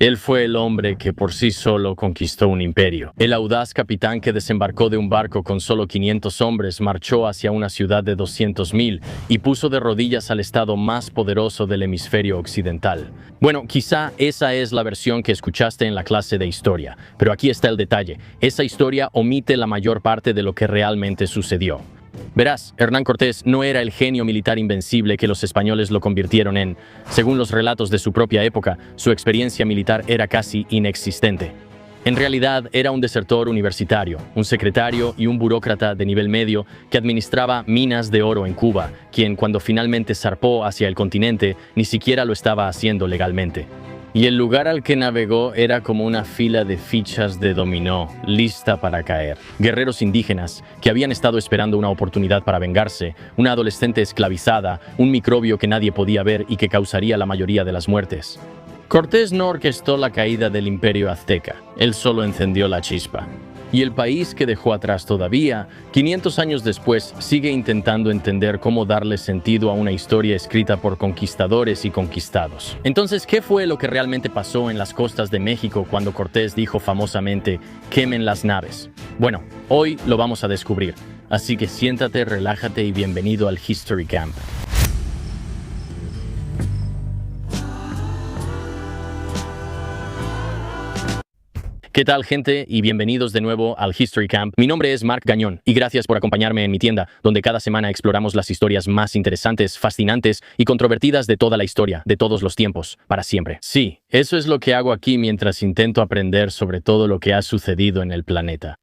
Él fue el hombre que por sí solo conquistó un imperio. El audaz capitán que desembarcó de un barco con solo 500 hombres marchó hacia una ciudad de 200.000 y puso de rodillas al estado más poderoso del hemisferio occidental. Bueno, quizá esa es la versión que escuchaste en la clase de historia, pero aquí está el detalle. Esa historia omite la mayor parte de lo que realmente sucedió. Verás, Hernán Cortés no era el genio militar invencible que los españoles lo convirtieron en. Según los relatos de su propia época, su experiencia militar era casi inexistente. En realidad, era un desertor universitario, un secretario y un burócrata de nivel medio que administraba minas de oro en Cuba, quien cuando finalmente zarpó hacia el continente, ni siquiera lo estaba haciendo legalmente. Y el lugar al que navegó era como una fila de fichas de dominó, lista para caer. Guerreros indígenas que habían estado esperando una oportunidad para vengarse, una adolescente esclavizada, un microbio que nadie podía ver y que causaría la mayoría de las muertes. Cortés no orquestó la caída del imperio azteca, él solo encendió la chispa. Y el país que dejó atrás todavía, 500 años después, sigue intentando entender cómo darle sentido a una historia escrita por conquistadores y conquistados. Entonces, ¿qué fue lo que realmente pasó en las costas de México cuando Cortés dijo famosamente, "quemen las naves"? Bueno, hoy lo vamos a descubrir. Así que siéntate, relájate y bienvenido al History Camp. ¿Qué tal, gente? Y bienvenidos de nuevo al History Camp. Mi nombre es Marc Gañón y gracias por acompañarme en mi tienda, donde cada semana exploramos las historias más interesantes, fascinantes y controvertidas de toda la historia, de todos los tiempos, para siempre. Sí, eso es lo que hago aquí mientras intento aprender sobre todo lo que ha sucedido en el planeta.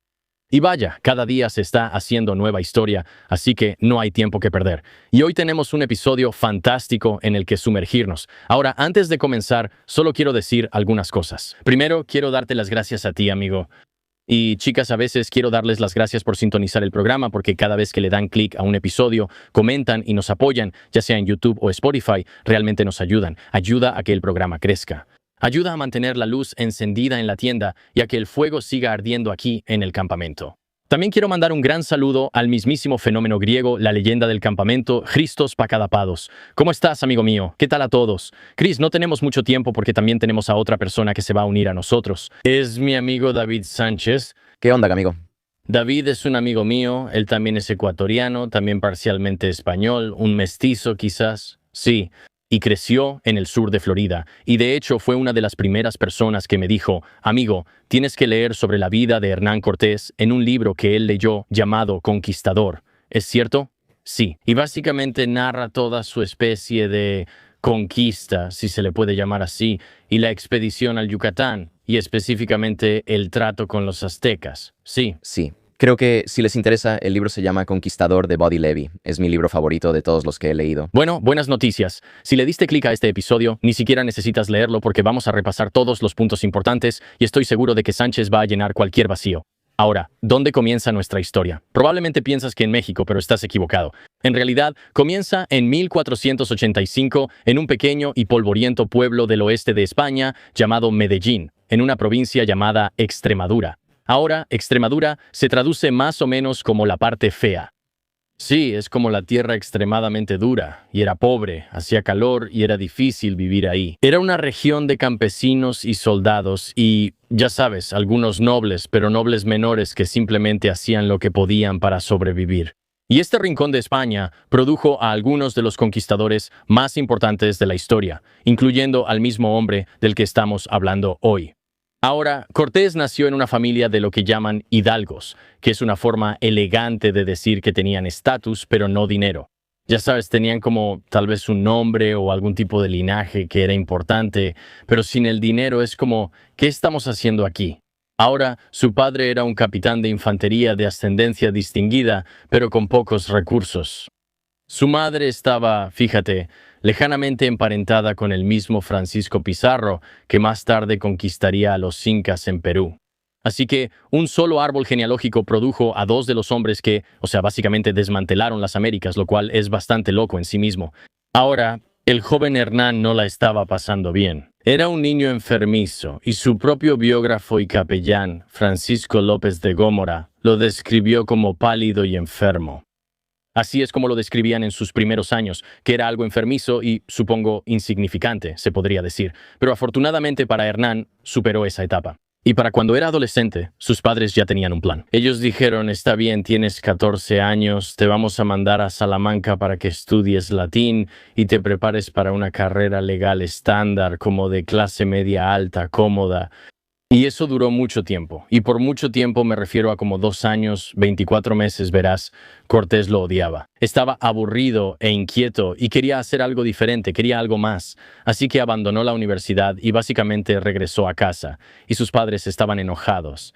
Y vaya, cada día se está haciendo nueva historia, así que no hay tiempo que perder. Y hoy tenemos un episodio fantástico en el que sumergirnos. Ahora, antes de comenzar, solo quiero decir algunas cosas. Primero, quiero darte las gracias a ti, amigo. Y chicas, a veces quiero darles las gracias por sintonizar el programa porque cada vez que le dan clic a un episodio, comentan y nos apoyan, ya sea en YouTube o Spotify, realmente nos ayudan. Ayuda a que el programa crezca. Ayuda a mantener la luz encendida en la tienda y a que el fuego siga ardiendo aquí en el campamento. También quiero mandar un gran saludo al mismísimo fenómeno griego, la leyenda del campamento, Christos Pakadapados. ¿Cómo estás, amigo mío? ¿Qué tal a todos? Chris, no tenemos mucho tiempo porque también tenemos a otra persona que se va a unir a nosotros. Es mi amigo David Sánchez. ¿Qué onda, amigo? David es un amigo mío, él también es ecuatoriano, también parcialmente español, un mestizo quizás. Sí. Y creció en el sur de Florida, y de hecho fue una de las primeras personas que me dijo, amigo, tienes que leer sobre la vida de Hernán Cortés en un libro que él leyó llamado Conquistador. ¿Es cierto? Sí, y básicamente narra toda su especie de conquista, si se le puede llamar así, y la expedición al Yucatán, y específicamente el trato con los aztecas. Sí. Sí. Creo que si les interesa, el libro se llama Conquistador de Buddy Levy. Es mi libro favorito de todos los que he leído. Bueno, buenas noticias. Si le diste clic a este episodio, ni siquiera necesitas leerlo porque vamos a repasar todos los puntos importantes y estoy seguro de que Sánchez va a llenar cualquier vacío. Ahora, ¿dónde comienza nuestra historia? Probablemente piensas que en México, pero estás equivocado. En realidad, comienza en 1485 en un pequeño y polvoriento pueblo del oeste de España llamado Medellín, en una provincia llamada Extremadura. Ahora, Extremadura se traduce más o menos como la parte fea. Sí, es como la tierra extremadamente dura, y era pobre, hacía calor y era difícil vivir ahí. Era una región de campesinos y soldados y, ya sabes, algunos nobles, pero nobles menores que simplemente hacían lo que podían para sobrevivir. Y este rincón de España produjo a algunos de los conquistadores más importantes de la historia, incluyendo al mismo hombre del que estamos hablando hoy. Ahora, Cortés nació en una familia de lo que llaman hidalgos, que es una forma elegante de decir que tenían estatus, pero no dinero. Ya sabes, tenían como tal vez un nombre o algún tipo de linaje que era importante, pero sin el dinero es como, ¿qué estamos haciendo aquí? Ahora, su padre era un capitán de infantería de ascendencia distinguida, pero con pocos recursos. Su madre estaba, fíjate, lejanamente emparentada con el mismo Francisco Pizarro, que más tarde conquistaría a los incas en Perú. Así que un solo árbol genealógico produjo a dos de los hombres que, básicamente desmantelaron las Américas, lo cual es bastante loco en sí mismo. Ahora, el joven Hernán no la estaba pasando bien. Era un niño enfermizo, y su propio biógrafo y capellán, Francisco López de Gómora, lo describió como pálido y enfermo. Así es como lo describían en sus primeros años, que era algo enfermizo y, supongo, insignificante, se podría decir. Pero afortunadamente para Hernán, superó esa etapa. Y para cuando era adolescente, sus padres ya tenían un plan. Ellos dijeron, está bien, tienes 14 años, te vamos a mandar a Salamanca para que estudies latín y te prepares para una carrera legal estándar, como de clase media alta, cómoda. Y eso duró mucho tiempo, y por mucho tiempo me refiero a como 2 años, 24 meses, verás, Cortés lo odiaba. Estaba aburrido e inquieto y quería hacer algo diferente, quería algo más. Así que abandonó la universidad y básicamente regresó a casa, y sus padres estaban enojados.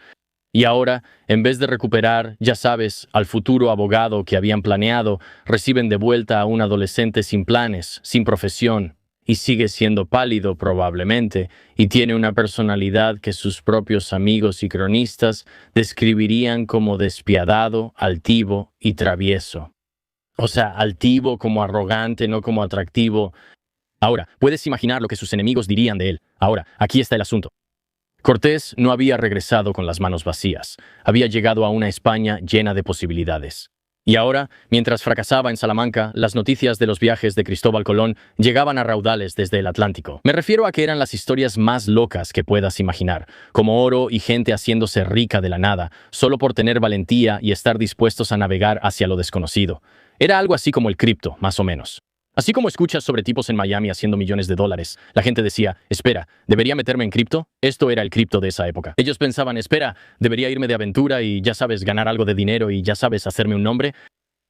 Y ahora, en vez de recuperar, ya sabes, al futuro abogado que habían planeado, reciben de vuelta a un adolescente sin planes, sin profesión. Y sigue siendo pálido probablemente, y tiene una personalidad que sus propios amigos y cronistas describirían como despiadado, altivo y travieso. O sea, altivo como arrogante, no como atractivo. Ahora, puedes imaginar lo que sus enemigos dirían de él. Ahora, aquí está el asunto. Cortés no había regresado con las manos vacías. Había llegado a una España llena de posibilidades. Y ahora, mientras fracasaba en Salamanca, las noticias de los viajes de Cristóbal Colón llegaban a raudales desde el Atlántico. Me refiero a que eran las historias más locas que puedas imaginar, como oro y gente haciéndose rica de la nada, solo por tener valentía y estar dispuestos a navegar hacia lo desconocido. Era algo así como el cripto, más o menos. Así como escuchas sobre tipos en Miami haciendo millones de dólares, la gente decía, espera, ¿debería meterme en cripto? Esto era el cripto de esa época. Ellos pensaban, espera, ¿debería irme de aventura y ya sabes, ganar algo de dinero y ya sabes, hacerme un nombre?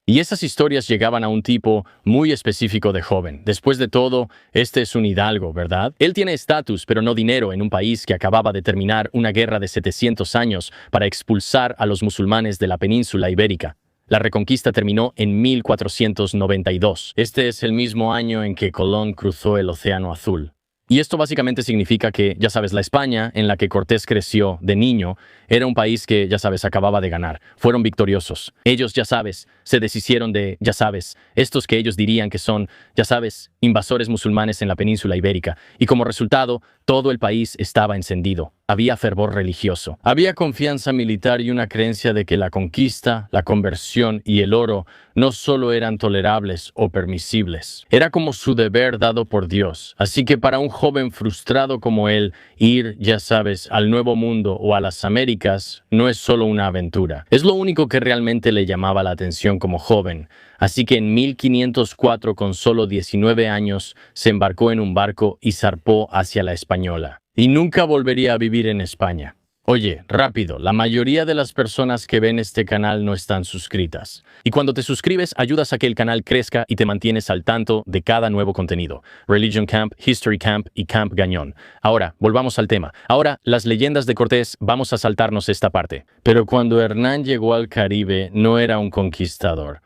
Y esas historias llegaban a un tipo muy específico de joven. Después de todo, este es un hidalgo, ¿verdad? Él tiene estatus, pero no dinero en un país que acababa de terminar una guerra de 700 años para expulsar a los musulmanes de la península ibérica. La reconquista terminó en 1492. Este es el mismo año en que Colón cruzó el Océano Azul. Y esto básicamente significa que, ya sabes, la España en la que Cortés creció de niño era un país que, ya sabes, acababa de ganar. Fueron victoriosos. Ellos, ya sabes, se deshicieron de, ya sabes, estos que ellos dirían que son, ya sabes, invasores musulmanes en la península ibérica. Y como resultado, todo el país estaba encendido. Había fervor religioso. Había confianza militar y una creencia de que la conquista, la conversión y el oro no solo eran tolerables o permisibles. Era como su deber dado por Dios. Así que para un joven frustrado como él, ir, ya sabes, al Nuevo Mundo o a las Américas no es solo una aventura. Es lo único que realmente le llamaba la atención como joven. Así que en 1504, con solo 19 años, se embarcó en un barco y zarpó hacia la Española. Y nunca volvería a vivir en España. Oye, rápido, la mayoría de las personas que ven este canal no están suscritas. Y cuando te suscribes, ayudas a que el canal crezca y te mantienes al tanto de cada nuevo contenido. Religion Camp, History Camp y Camp Gañón. Ahora, volvamos al tema. Ahora, las leyendas de Cortés, vamos a saltarnos esta parte. Pero cuando Hernán llegó al Caribe, no era un conquistador.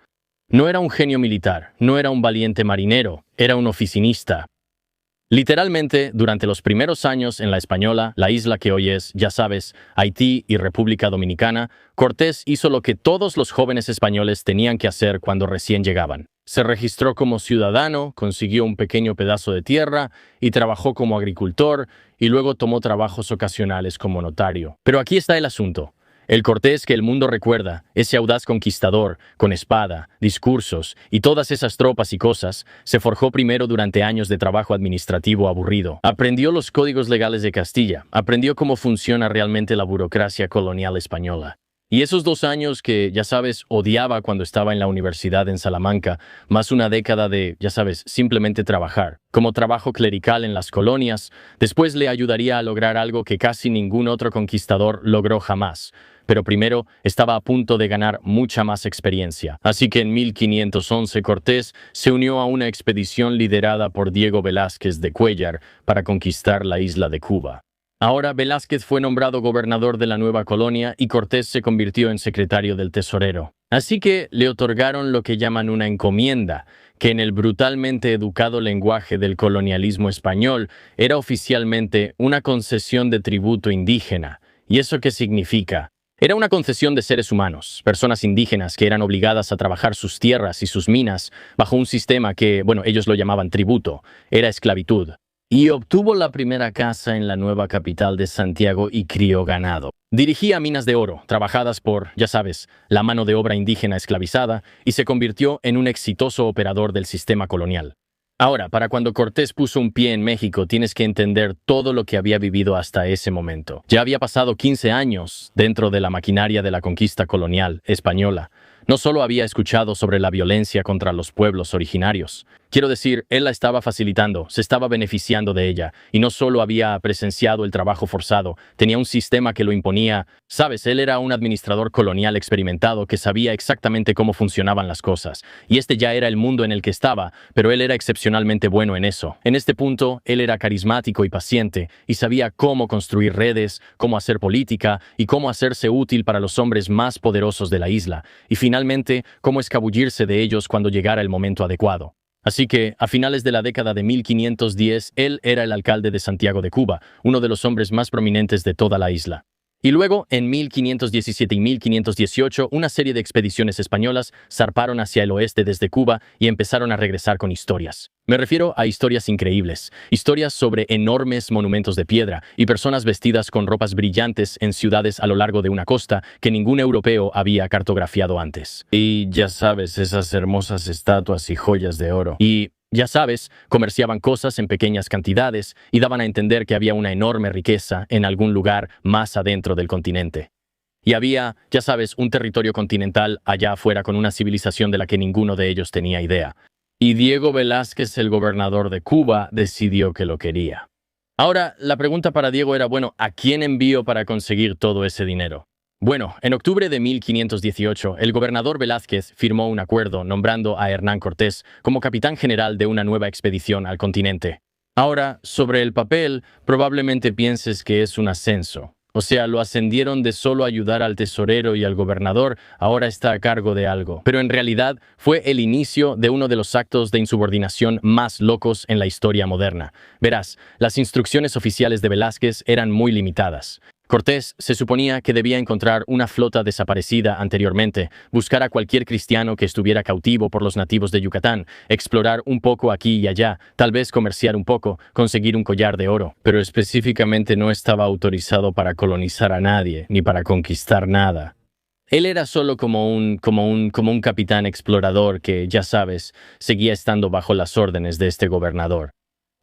No era un genio militar, no era un valiente marinero, era un oficinista. Literalmente, durante los primeros años en la Española, la isla que hoy es, ya sabes, Haití y República Dominicana, Cortés hizo lo que todos los jóvenes españoles tenían que hacer cuando recién llegaban. Se registró como ciudadano, consiguió un pequeño pedazo de tierra y trabajó como agricultor y luego tomó trabajos ocasionales como notario. Pero aquí está el asunto. El Cortés que el mundo recuerda, ese audaz conquistador, con espada, discursos y todas esas tropas y cosas, se forjó primero durante años de trabajo administrativo aburrido. Aprendió los códigos legales de Castilla, aprendió cómo funciona realmente la burocracia colonial española. Y esos 2 años que, ya sabes, odiaba cuando estaba en la universidad en Salamanca, más una década de, ya sabes, simplemente trabajar, como trabajo clerical en las colonias, después le ayudaría a lograr algo que casi ningún otro conquistador logró jamás. Pero primero estaba a punto de ganar mucha más experiencia. Así que en 1511 Cortés se unió a una expedición liderada por Diego Velázquez de Cuéllar para conquistar la isla de Cuba. Ahora Velázquez fue nombrado gobernador de la nueva colonia y Cortés se convirtió en secretario del tesorero. Así que le otorgaron lo que llaman una encomienda, que en el brutalmente educado lenguaje del colonialismo español era oficialmente una concesión de tributo indígena. ¿Y eso qué significa? Era una concesión de seres humanos, personas indígenas que eran obligadas a trabajar sus tierras y sus minas bajo un sistema que, ellos lo llamaban tributo, era esclavitud. y obtuvo la primera casa en la nueva capital de Santiago y crió ganado. Dirigía minas de oro, trabajadas por, ya sabes, la mano de obra indígena esclavizada, y se convirtió en un exitoso operador del sistema colonial. Ahora, para cuando Cortés puso un pie en México, tienes que entender todo lo que había vivido hasta ese momento. Ya había pasado 15 años dentro de la maquinaria de la conquista colonial española. No solo había escuchado sobre la violencia contra los pueblos originarios. Quiero decir, él la estaba facilitando, se estaba beneficiando de ella, y no solo había presenciado el trabajo forzado, tenía un sistema que lo imponía. Sabes, él era un administrador colonial experimentado que sabía exactamente cómo funcionaban las cosas, y este ya era el mundo en el que estaba, pero él era excepcionalmente bueno en eso. En este punto, él era carismático y paciente, y sabía cómo construir redes, cómo hacer política, y cómo hacerse útil para los hombres más poderosos de la isla, y finalmente, cómo escabullirse de ellos cuando llegara el momento adecuado. Así que, a finales de la década de 1510, él era el alcalde de Santiago de Cuba, uno de los hombres más prominentes de toda la isla. Y luego, en 1517 y 1518, una serie de expediciones españolas zarparon hacia el oeste desde Cuba y empezaron a regresar con historias. Me refiero a historias increíbles, historias sobre enormes monumentos de piedra y personas vestidas con ropas brillantes en ciudades a lo largo de una costa que ningún europeo había cartografiado antes. Y ya sabes, esas hermosas estatuas y joyas de oro. Y ya sabes, comerciaban cosas en pequeñas cantidades y daban a entender que había una enorme riqueza en algún lugar más adentro del continente. Y había, ya sabes, un territorio continental allá afuera con una civilización de la que ninguno de ellos tenía idea. Y Diego Velázquez, el gobernador de Cuba, decidió que lo quería. Ahora, la pregunta para Diego era, bueno, ¿a quién envío para conseguir todo ese dinero? Bueno, en octubre de 1518, el gobernador Velázquez firmó un acuerdo nombrando a Hernán Cortés como capitán general de una nueva expedición al continente. Ahora, sobre el papel, probablemente pienses que es un ascenso. O sea, lo ascendieron de solo ayudar al tesorero y al gobernador, ahora está a cargo de algo. Pero en realidad fue el inicio de uno de los actos de insubordinación más locos en la historia moderna. Verás, las instrucciones oficiales de Velázquez eran muy limitadas. Cortés se suponía que debía encontrar una flota desaparecida anteriormente, buscar a cualquier cristiano que estuviera cautivo por los nativos de Yucatán, explorar un poco aquí y allá, tal vez comerciar un poco, conseguir un collar de oro, pero específicamente no estaba autorizado para colonizar a nadie, ni para conquistar nada. Él era solo como un capitán explorador que, ya sabes, seguía estando bajo las órdenes de este gobernador.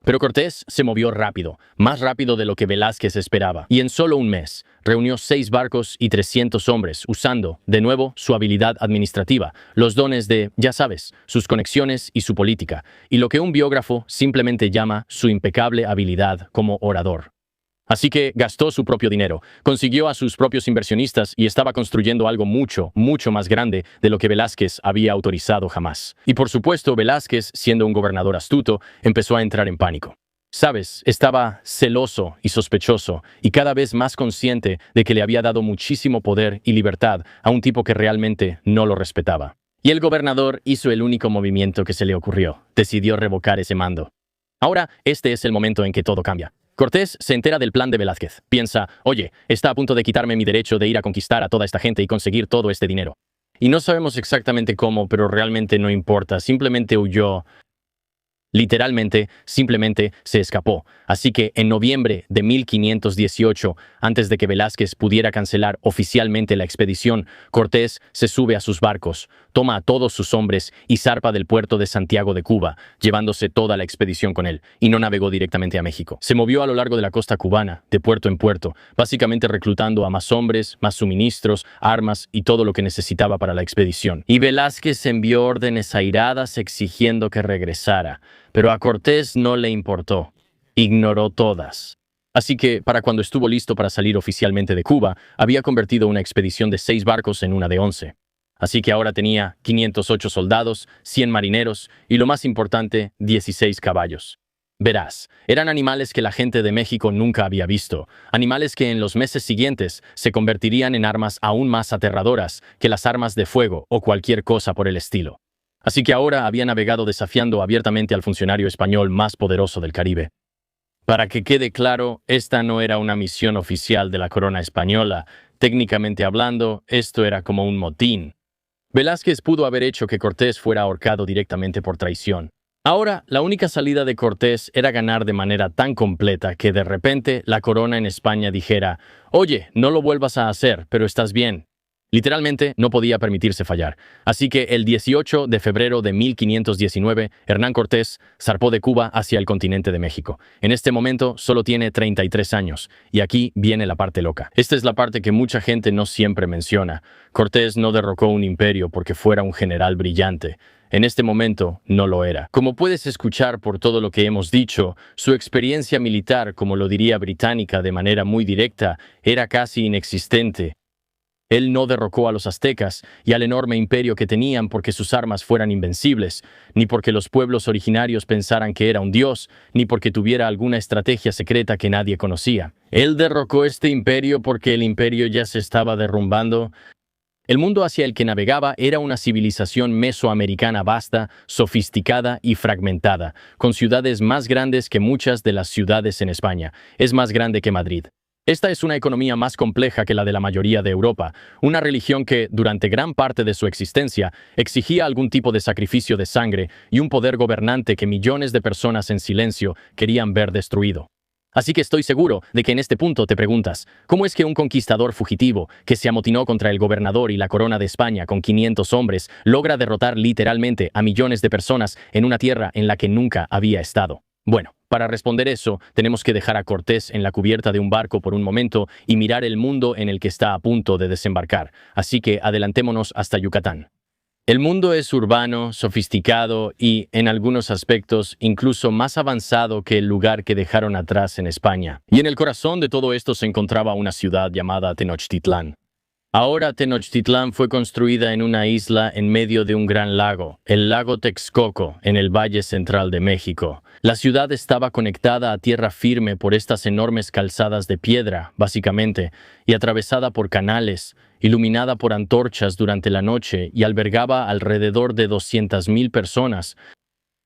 Pero Cortés se movió rápido, más rápido de lo que Velázquez esperaba, y en solo un mes reunió 6 barcos y 300 hombres, usando, de nuevo, su habilidad administrativa, los dones de, ya sabes, sus conexiones y su política, y lo que un biógrafo simplemente llama su impecable habilidad como orador. Así que gastó su propio dinero, consiguió a sus propios inversionistas y estaba construyendo algo mucho, mucho más grande de lo que Velázquez había autorizado jamás. Y por supuesto, Velázquez, siendo un gobernador astuto, empezó a entrar en pánico. Sabes, estaba celoso y sospechoso y cada vez más consciente de que le había dado muchísimo poder y libertad a un tipo que realmente no lo respetaba. Y el gobernador hizo el único movimiento que se le ocurrió. Decidió revocar ese mando. Ahora, este es el momento en que todo cambia. Cortés se entera del plan de Velázquez. Piensa, oye, está a punto de quitarme mi derecho de ir a conquistar a toda esta gente y conseguir todo este dinero. Y no sabemos exactamente cómo, pero realmente no importa. Simplemente huyó. Literalmente, simplemente se escapó. Así que en noviembre de 1518, antes de que Velázquez pudiera cancelar oficialmente la expedición, Cortés se sube a sus barcos, toma a todos sus hombres y zarpa del puerto de Santiago de Cuba, llevándose toda la expedición con él, y no navegó directamente a México. Se movió a lo largo de la costa cubana, de puerto en puerto, básicamente reclutando a más hombres, más suministros, armas y todo lo que necesitaba para la expedición. Y Velázquez envió órdenes airadas exigiendo que regresara. Pero a Cortés no le importó. Ignoró todas. Así que, para cuando estuvo listo para salir oficialmente de Cuba, había convertido una expedición de 6 barcos en una de 11. Así que ahora tenía 508 soldados, 100 marineros y, lo más importante, 16 caballos. Verás, eran animales que la gente de México nunca había visto, animales que en los meses siguientes se convertirían en armas aún más aterradoras que las armas de fuego o cualquier cosa por el estilo. Así que ahora había navegado desafiando abiertamente al funcionario español más poderoso del Caribe. Para que quede claro, esta no era una misión oficial de la corona española. Técnicamente hablando, esto era como un motín. Velázquez pudo haber hecho que Cortés fuera ahorcado directamente por traición. Ahora, la única salida de Cortés era ganar de manera tan completa que de repente la corona en España dijera: «Oye, no lo vuelvas a hacer, pero estás bien». Literalmente no podía permitirse fallar. Así que el 18 de febrero de 1519, Hernán Cortés zarpó de Cuba hacia el continente de México. En este momento solo tiene 33 años, y aquí viene la parte loca. Esta es la parte que mucha gente no siempre menciona. Cortés no derrocó un imperio porque fuera un general brillante. En este momento no lo era. Como puedes escuchar por todo lo que hemos dicho, su experiencia militar, como lo diría Británica de manera muy directa, era casi inexistente. Él no derrocó a los aztecas y al enorme imperio que tenían porque sus armas fueran invencibles, ni porque los pueblos originarios pensaran que era un dios, ni porque tuviera alguna estrategia secreta que nadie conocía. Él derrocó este imperio porque el imperio ya se estaba derrumbando. El mundo hacia el que navegaba era una civilización mesoamericana vasta, sofisticada y fragmentada, con ciudades más grandes que muchas de las ciudades en España. Es más grande que Madrid. Esta es una economía más compleja que la de la mayoría de Europa, una religión que, durante gran parte de su existencia, exigía algún tipo de sacrificio de sangre y un poder gobernante que millones de personas en silencio querían ver destruido. Así que estoy seguro de que en este punto te preguntas, ¿cómo es que un conquistador fugitivo que se amotinó contra el gobernador y la corona de España con 500 hombres logra derrotar literalmente a millones de personas en una tierra en la que nunca había estado? Bueno, para responder eso, tenemos que dejar a Cortés en la cubierta de un barco por un momento y mirar el mundo en el que está a punto de desembarcar. Así que adelantémonos hasta Yucatán. El mundo es urbano, sofisticado y, en algunos aspectos, incluso más avanzado que el lugar que dejaron atrás en España. Y en el corazón de todo esto se encontraba una ciudad llamada Tenochtitlán. Ahora Tenochtitlán fue construida en una isla en medio de un gran lago, el lago Texcoco, en el Valle Central de México. La ciudad estaba conectada a tierra firme por estas enormes calzadas de piedra, básicamente, y atravesada por canales, iluminada por antorchas durante la noche y albergaba alrededor de 200,000 personas.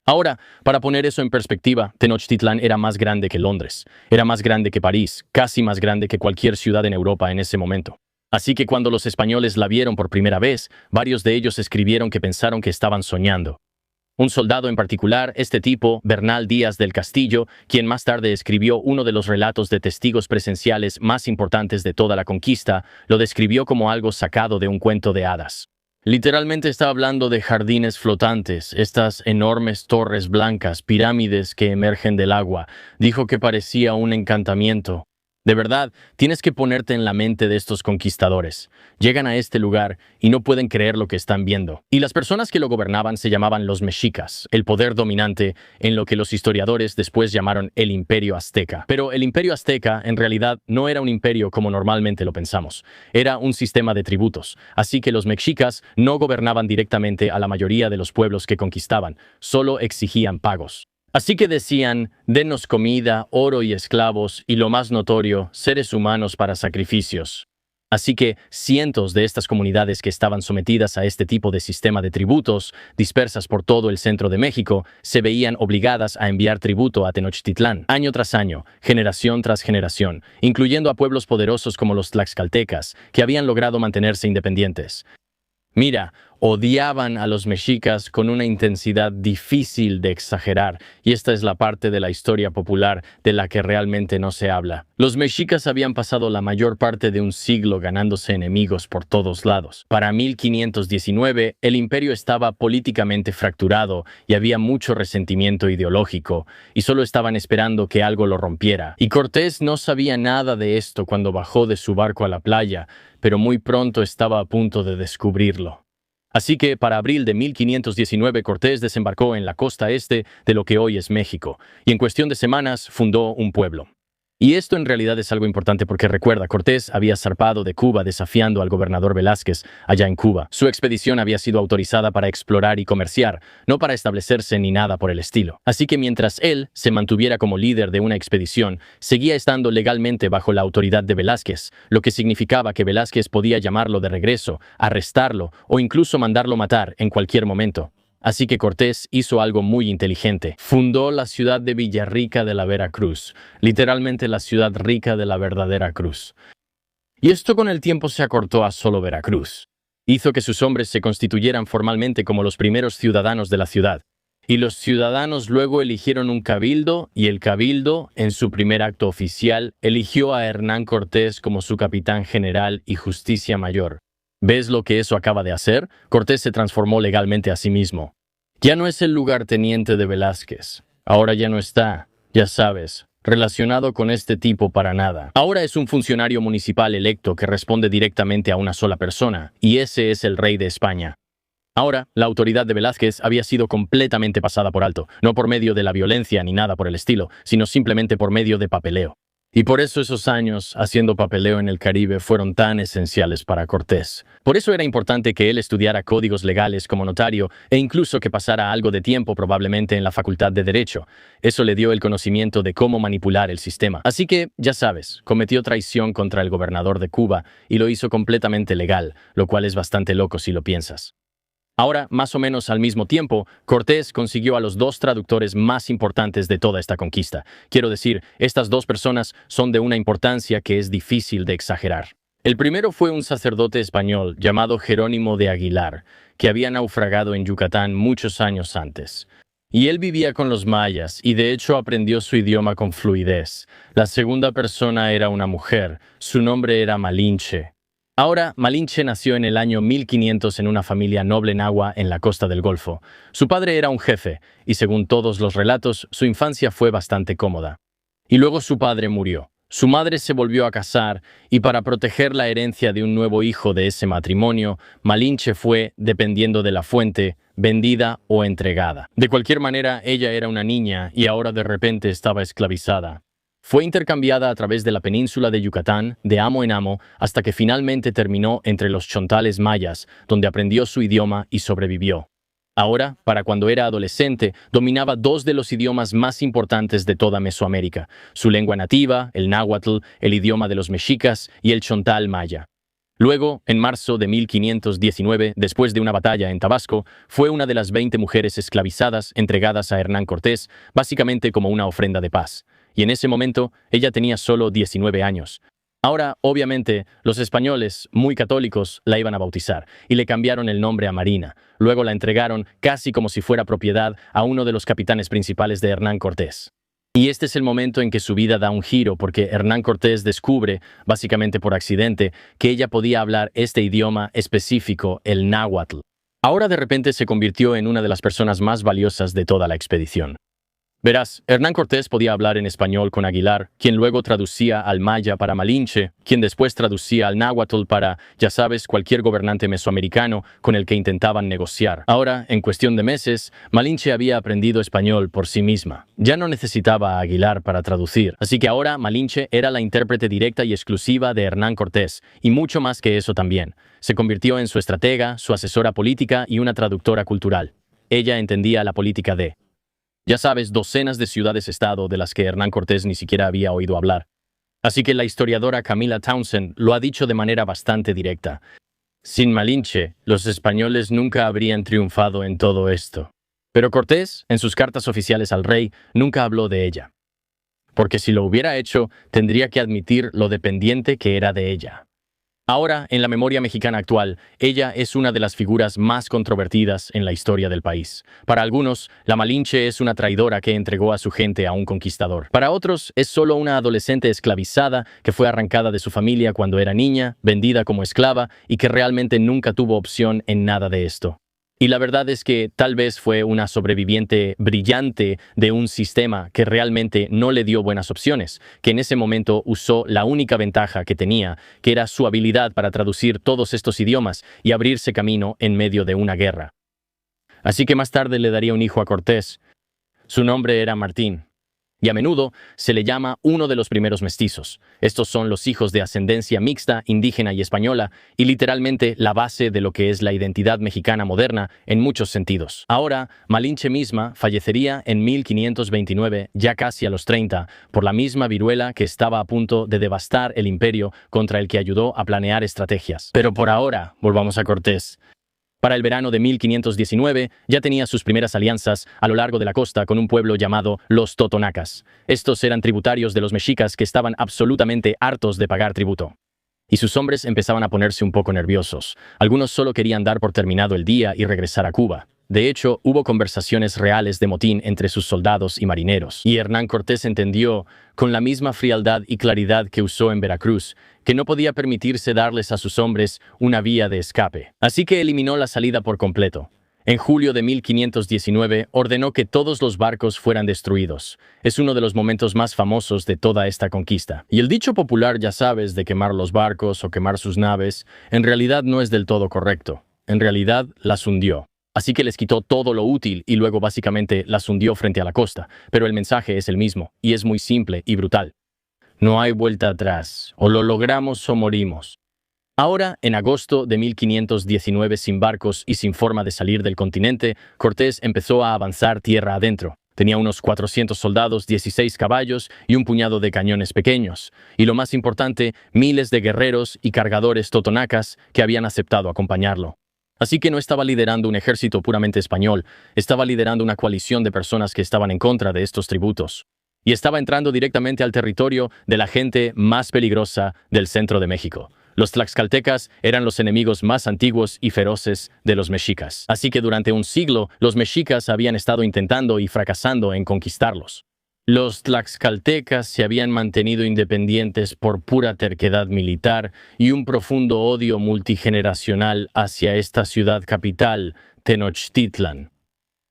Ahora, para poner eso en perspectiva, Tenochtitlán era más grande que Londres, era más grande que París, casi más grande que cualquier ciudad en Europa en ese momento. Así que cuando los españoles la vieron por primera vez, varios de ellos escribieron que pensaron que estaban soñando. Un soldado en particular, este tipo, Bernal Díaz del Castillo, quien más tarde escribió uno de los relatos de testigos presenciales más importantes de toda la conquista, lo describió como algo sacado de un cuento de hadas. Literalmente está hablando de jardines flotantes, estas enormes torres blancas, pirámides que emergen del agua. Dijo que parecía un encantamiento. De verdad, tienes que ponerte en la mente de estos conquistadores. Llegan a este lugar y no pueden creer lo que están viendo. Y las personas que lo gobernaban se llamaban los mexicas, el poder dominante en lo que los historiadores después llamaron el Imperio Azteca. Pero el Imperio Azteca en realidad no era un imperio como normalmente lo pensamos. Era un sistema de tributos. Así que los mexicas no gobernaban directamente a la mayoría de los pueblos que conquistaban, solo exigían pagos. Así que decían, denos comida, oro y esclavos, y lo más notorio, seres humanos para sacrificios. Así que cientos de estas comunidades que estaban sometidas a este tipo de sistema de tributos, dispersas por todo el centro de México, se veían obligadas a enviar tributo a Tenochtitlán, año tras año, generación tras generación, incluyendo a pueblos poderosos como los tlaxcaltecas, que habían logrado mantenerse independientes. Mira, odiaban a los mexicas con una intensidad difícil de exagerar, y esta es la parte de la historia popular de la que realmente no se habla. Los mexicas habían pasado la mayor parte de un siglo ganándose enemigos por todos lados. Para 1519, el imperio estaba políticamente fracturado y había mucho resentimiento ideológico, y solo estaban esperando que algo lo rompiera. Y Cortés no sabía nada de esto cuando bajó de su barco a la playa, pero muy pronto estaba a punto de descubrirlo. Así que, para abril de 1519, Cortés desembarcó en la costa este de lo que hoy es México, y en cuestión de semanas fundó un pueblo. Y esto en realidad es algo importante porque recuerda, Cortés había zarpado de Cuba desafiando al gobernador Velázquez allá en Cuba. Su expedición había sido autorizada para explorar y comerciar, no para establecerse ni nada por el estilo. Así que mientras él se mantuviera como líder de una expedición, seguía estando legalmente bajo la autoridad de Velázquez, lo que significaba que Velázquez podía llamarlo de regreso, arrestarlo o incluso mandarlo matar en cualquier momento. Así que Cortés hizo algo muy inteligente. Fundó la ciudad de Villarrica de la Veracruz, literalmente la ciudad rica de la verdadera cruz. Y esto con el tiempo se acortó a solo Veracruz. Hizo que sus hombres se constituyeran formalmente como los primeros ciudadanos de la ciudad. y los ciudadanos luego eligieron un cabildo y el cabildo, en su primer acto oficial, eligió a Hernán Cortés como su capitán general y justicia mayor. ¿Ves lo que eso acaba de hacer? Cortés se transformó legalmente a sí mismo. Ya no es el lugarteniente de Velázquez. Ahora ya no está, ya sabes, relacionado con este tipo para nada. Ahora es un funcionario municipal electo que responde directamente a una sola persona, y ese es el rey de España. Ahora, la autoridad de Velázquez había sido completamente pasada por alto, no por medio de la violencia ni nada por el estilo, sino simplemente por medio de papeleo. Y por eso esos años haciendo papeleo en el Caribe fueron tan esenciales para Cortés. Por eso era importante que él estudiara códigos legales como notario e incluso que pasara algo de tiempo probablemente en la Facultad de Derecho. Eso le dio el conocimiento de cómo manipular el sistema. Así que, ya sabes, cometió traición contra el gobernador de Cuba y lo hizo completamente legal, lo cual es bastante loco si lo piensas. Ahora, más o menos al mismo tiempo, Cortés consiguió a los dos traductores más importantes de toda esta conquista. Quiero decir, estas dos personas son de una importancia que es difícil de exagerar. El primero fue un sacerdote español llamado Jerónimo de Aguilar, que había naufragado en Yucatán muchos años antes. Y él vivía con los mayas y de hecho aprendió su idioma con fluidez. La segunda persona era una mujer, su nombre era Malinche. Ahora, Malinche nació en el año 1500 en una familia noble nahua en la costa del Golfo. Su padre era un jefe, y según todos los relatos, su infancia fue bastante cómoda. Y luego su padre murió. Su madre se volvió a casar, y para proteger la herencia de un nuevo hijo de ese matrimonio, Malinche fue, dependiendo de la fuente, vendida o entregada. De cualquier manera, ella era una niña y ahora de repente estaba esclavizada. Fue intercambiada a través de la península de Yucatán, de amo en amo, hasta que finalmente terminó entre los chontales mayas, donde aprendió su idioma y sobrevivió. Ahora, para cuando era adolescente, dominaba dos de los idiomas más importantes de toda Mesoamérica, su lengua nativa, el náhuatl, el idioma de los mexicas y el chontal maya. Luego, en marzo de 1519, después de una batalla en Tabasco, fue una de las 20 mujeres esclavizadas entregadas a Hernán Cortés, básicamente como una ofrenda de paz. Y en ese momento, ella tenía solo 19 años. Ahora, obviamente, los españoles, muy católicos, la iban a bautizar y le cambiaron el nombre a Marina. Luego la entregaron, casi como si fuera propiedad, a uno de los capitanes principales de Hernán Cortés. Y este es el momento en que su vida da un giro porque Hernán Cortés descubre, básicamente por accidente, que ella podía hablar este idioma específico, el náhuatl. Ahora de repente se convirtió en una de las personas más valiosas de toda la expedición. Verás, Hernán Cortés podía hablar en español con Aguilar, quien luego traducía al maya para Malinche, quien después traducía al náhuatl para, ya sabes, cualquier gobernante mesoamericano con el que intentaban negociar. Ahora, en cuestión de meses, Malinche había aprendido español por sí misma. Ya no necesitaba a Aguilar para traducir, así que ahora Malinche era la intérprete directa y exclusiva de Hernán Cortés, y mucho más que eso también. Se convirtió en su estratega, su asesora política y una traductora cultural. Ella entendía la política de, ya sabes, docenas de ciudades-estado de las que Hernán Cortés ni siquiera había oído hablar. Así que la historiadora Camila Townsend lo ha dicho de manera bastante directa. Sin Malinche, los españoles nunca habrían triunfado en todo esto. Pero Cortés, en sus cartas oficiales al rey, nunca habló de ella. Porque si lo hubiera hecho, tendría que admitir lo dependiente que era de ella. Ahora, en la memoria mexicana actual, ella es una de las figuras más controvertidas en la historia del país. Para algunos, la Malinche es una traidora que entregó a su gente a un conquistador. Para otros, es solo una adolescente esclavizada que fue arrancada de su familia cuando era niña, vendida como esclava y que realmente nunca tuvo opción en nada de esto. Y la verdad es que tal vez fue una sobreviviente brillante de un sistema que realmente no le dio buenas opciones, que en ese momento usó la única ventaja que tenía, que era su habilidad para traducir todos estos idiomas y abrirse camino en medio de una guerra. Así que más tarde le daría un hijo a Cortés. Su nombre era Martín. Y a menudo se le llama uno de los primeros mestizos. Estos son los hijos de ascendencia mixta, indígena y española, y literalmente la base de lo que es la identidad mexicana moderna en muchos sentidos. Ahora, Malinche misma fallecería en 1529, ya casi a los 30, por la misma viruela que estaba a punto de devastar el imperio contra el que ayudó a planear estrategias. Pero por ahora, volvamos a Cortés. Para el verano de 1519 ya tenía sus primeras alianzas a lo largo de la costa con un pueblo llamado los Totonacas. Estos eran tributarios de los mexicas que estaban absolutamente hartos de pagar tributo. Y sus hombres empezaban a ponerse un poco nerviosos. Algunos solo querían dar por terminado el día y regresar a Cuba. De hecho, hubo conversaciones reales de motín entre sus soldados y marineros, y Hernán Cortés entendió, con la misma frialdad y claridad que usó en Veracruz, que no podía permitirse darles a sus hombres una vía de escape. Así que eliminó la salida por completo. En julio de 1519 ordenó que todos los barcos fueran destruidos. Es uno de los momentos más famosos de toda esta conquista. Y el dicho popular, ya sabes, de quemar los barcos o quemar sus naves, en realidad no es del todo correcto. En realidad las hundió. Así que les quitó todo lo útil y luego básicamente las hundió frente a la costa. Pero el mensaje es el mismo, y es muy simple y brutal. No hay vuelta atrás. O lo logramos o morimos. Ahora, en agosto de 1519, sin barcos y sin forma de salir del continente, Cortés empezó a avanzar tierra adentro. Tenía unos 400 soldados, 16 caballos y un puñado de cañones pequeños. Y lo más importante, miles de guerreros y cargadores totonacas que habían aceptado acompañarlo. Así que no estaba liderando un ejército puramente español, estaba liderando una coalición de personas que estaban en contra de estos tributos. Y estaba entrando directamente al territorio de la gente más peligrosa del centro de México. Los tlaxcaltecas eran los enemigos más antiguos y feroces de los mexicas. Así que durante un siglo, los mexicas habían estado intentando y fracasando en conquistarlos. Los tlaxcaltecas se habían mantenido independientes por pura terquedad militar y un profundo odio multigeneracional hacia esta ciudad capital, Tenochtitlan.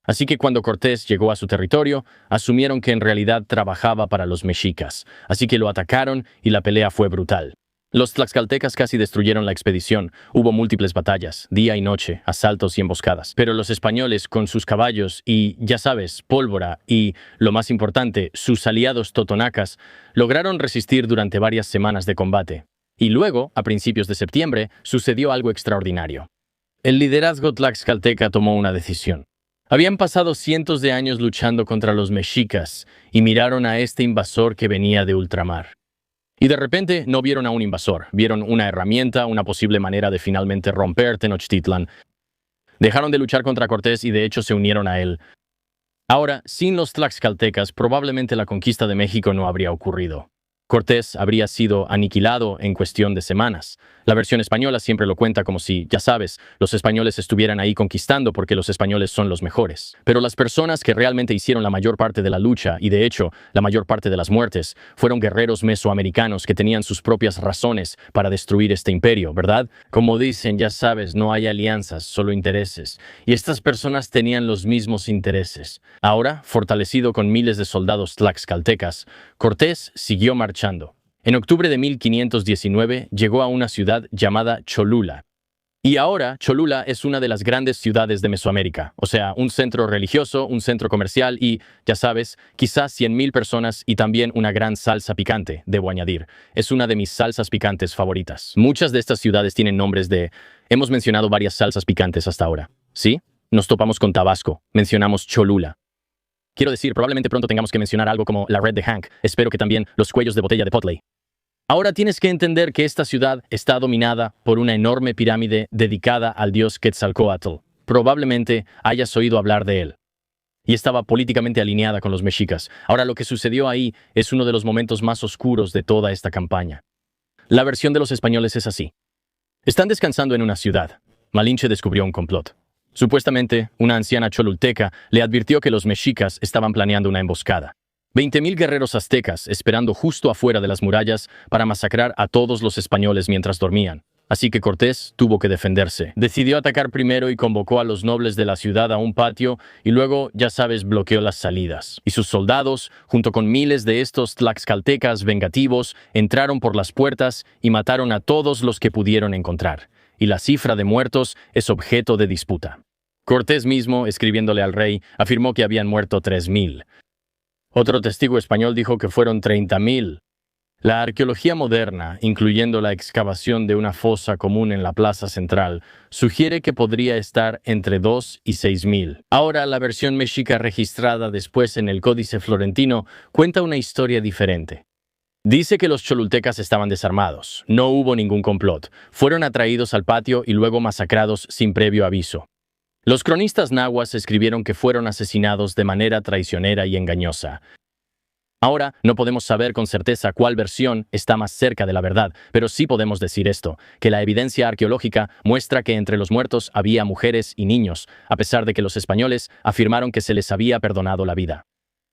Así que cuando Cortés llegó a su territorio, asumieron que en realidad trabajaba para los mexicas. Así que lo atacaron y la pelea fue brutal. Los tlaxcaltecas casi destruyeron la expedición. Hubo múltiples batallas, día y noche, asaltos y emboscadas. Pero los españoles, con sus caballos y, ya sabes, pólvora y, lo más importante, sus aliados totonacas, lograron resistir durante varias semanas de combate. Y luego, a principios de septiembre, sucedió algo extraordinario. El liderazgo tlaxcalteca tomó una decisión. Habían pasado cientos de años luchando contra los mexicas y miraron a este invasor que venía de ultramar. Y de repente no vieron a un invasor, vieron una herramienta, una posible manera de finalmente romper Tenochtitlan. Dejaron de luchar contra Cortés y de hecho se unieron a él. Ahora, sin los tlaxcaltecas, probablemente la conquista de México no habría ocurrido. Cortés habría sido aniquilado en cuestión de semanas. La versión española siempre lo cuenta como si, ya sabes, los españoles estuvieran ahí conquistando porque los españoles son los mejores. Pero las personas que realmente hicieron la mayor parte de la lucha, y de hecho, la mayor parte de las muertes, fueron guerreros mesoamericanos que tenían sus propias razones para destruir este imperio, ¿verdad? Como dicen, ya sabes, no hay alianzas, solo intereses. Y estas personas tenían los mismos intereses. Ahora, fortalecido con miles de soldados tlaxcaltecas, Cortés siguió marchando. En octubre de 1519 llegó a una ciudad llamada Cholula. Y ahora Cholula es una de las grandes ciudades de Mesoamérica, o sea, un centro religioso, un centro comercial y, ya sabes, quizás 100,000 personas y también una gran salsa picante, debo añadir. Es una de mis salsas picantes favoritas. Muchas de estas ciudades tienen nombres de... Hemos mencionado varias salsas picantes hasta ahora, ¿sí? Nos topamos con Tabasco, mencionamos Cholula. Quiero decir, probablemente pronto tengamos que mencionar algo como la Red de Hank. Espero que también los cuellos de botella de Potley. Ahora tienes que entender que esta ciudad está dominada por una enorme pirámide dedicada al dios Quetzalcóatl. Probablemente hayas oído hablar de él. Y estaba políticamente alineada con los mexicas. Ahora lo que sucedió ahí es uno de los momentos más oscuros de toda esta campaña. La versión de los españoles es así. Están descansando en una ciudad. Malinche descubrió un complot. Supuestamente, una anciana cholulteca le advirtió que los mexicas estaban planeando una emboscada. 20,000 guerreros aztecas esperando justo afuera de las murallas para masacrar a todos los españoles mientras dormían. Así que Cortés tuvo que defenderse. Decidió atacar primero y convocó a los nobles de la ciudad a un patio y luego, ya sabes, bloqueó las salidas. Y sus soldados, junto con miles de estos tlaxcaltecas vengativos, entraron por las puertas y mataron a todos los que pudieron encontrar. Y la cifra de muertos es objeto de disputa. Cortés mismo, escribiéndole al rey, afirmó que habían muerto 3,000. Otro testigo español dijo que fueron 30,000. La arqueología moderna, incluyendo la excavación de una fosa común en la plaza central, sugiere que podría estar entre 2 y 6,000. Ahora, la versión mexica registrada después en el Códice Florentino cuenta una historia diferente. Dice que los cholultecas estaban desarmados, no hubo ningún complot, fueron atraídos al patio y luego masacrados sin previo aviso. Los cronistas nahuas escribieron que fueron asesinados de manera traicionera y engañosa. Ahora, no podemos saber con certeza cuál versión está más cerca de la verdad, pero sí podemos decir esto, que la evidencia arqueológica muestra que entre los muertos había mujeres y niños, a pesar de que los españoles afirmaron que se les había perdonado la vida.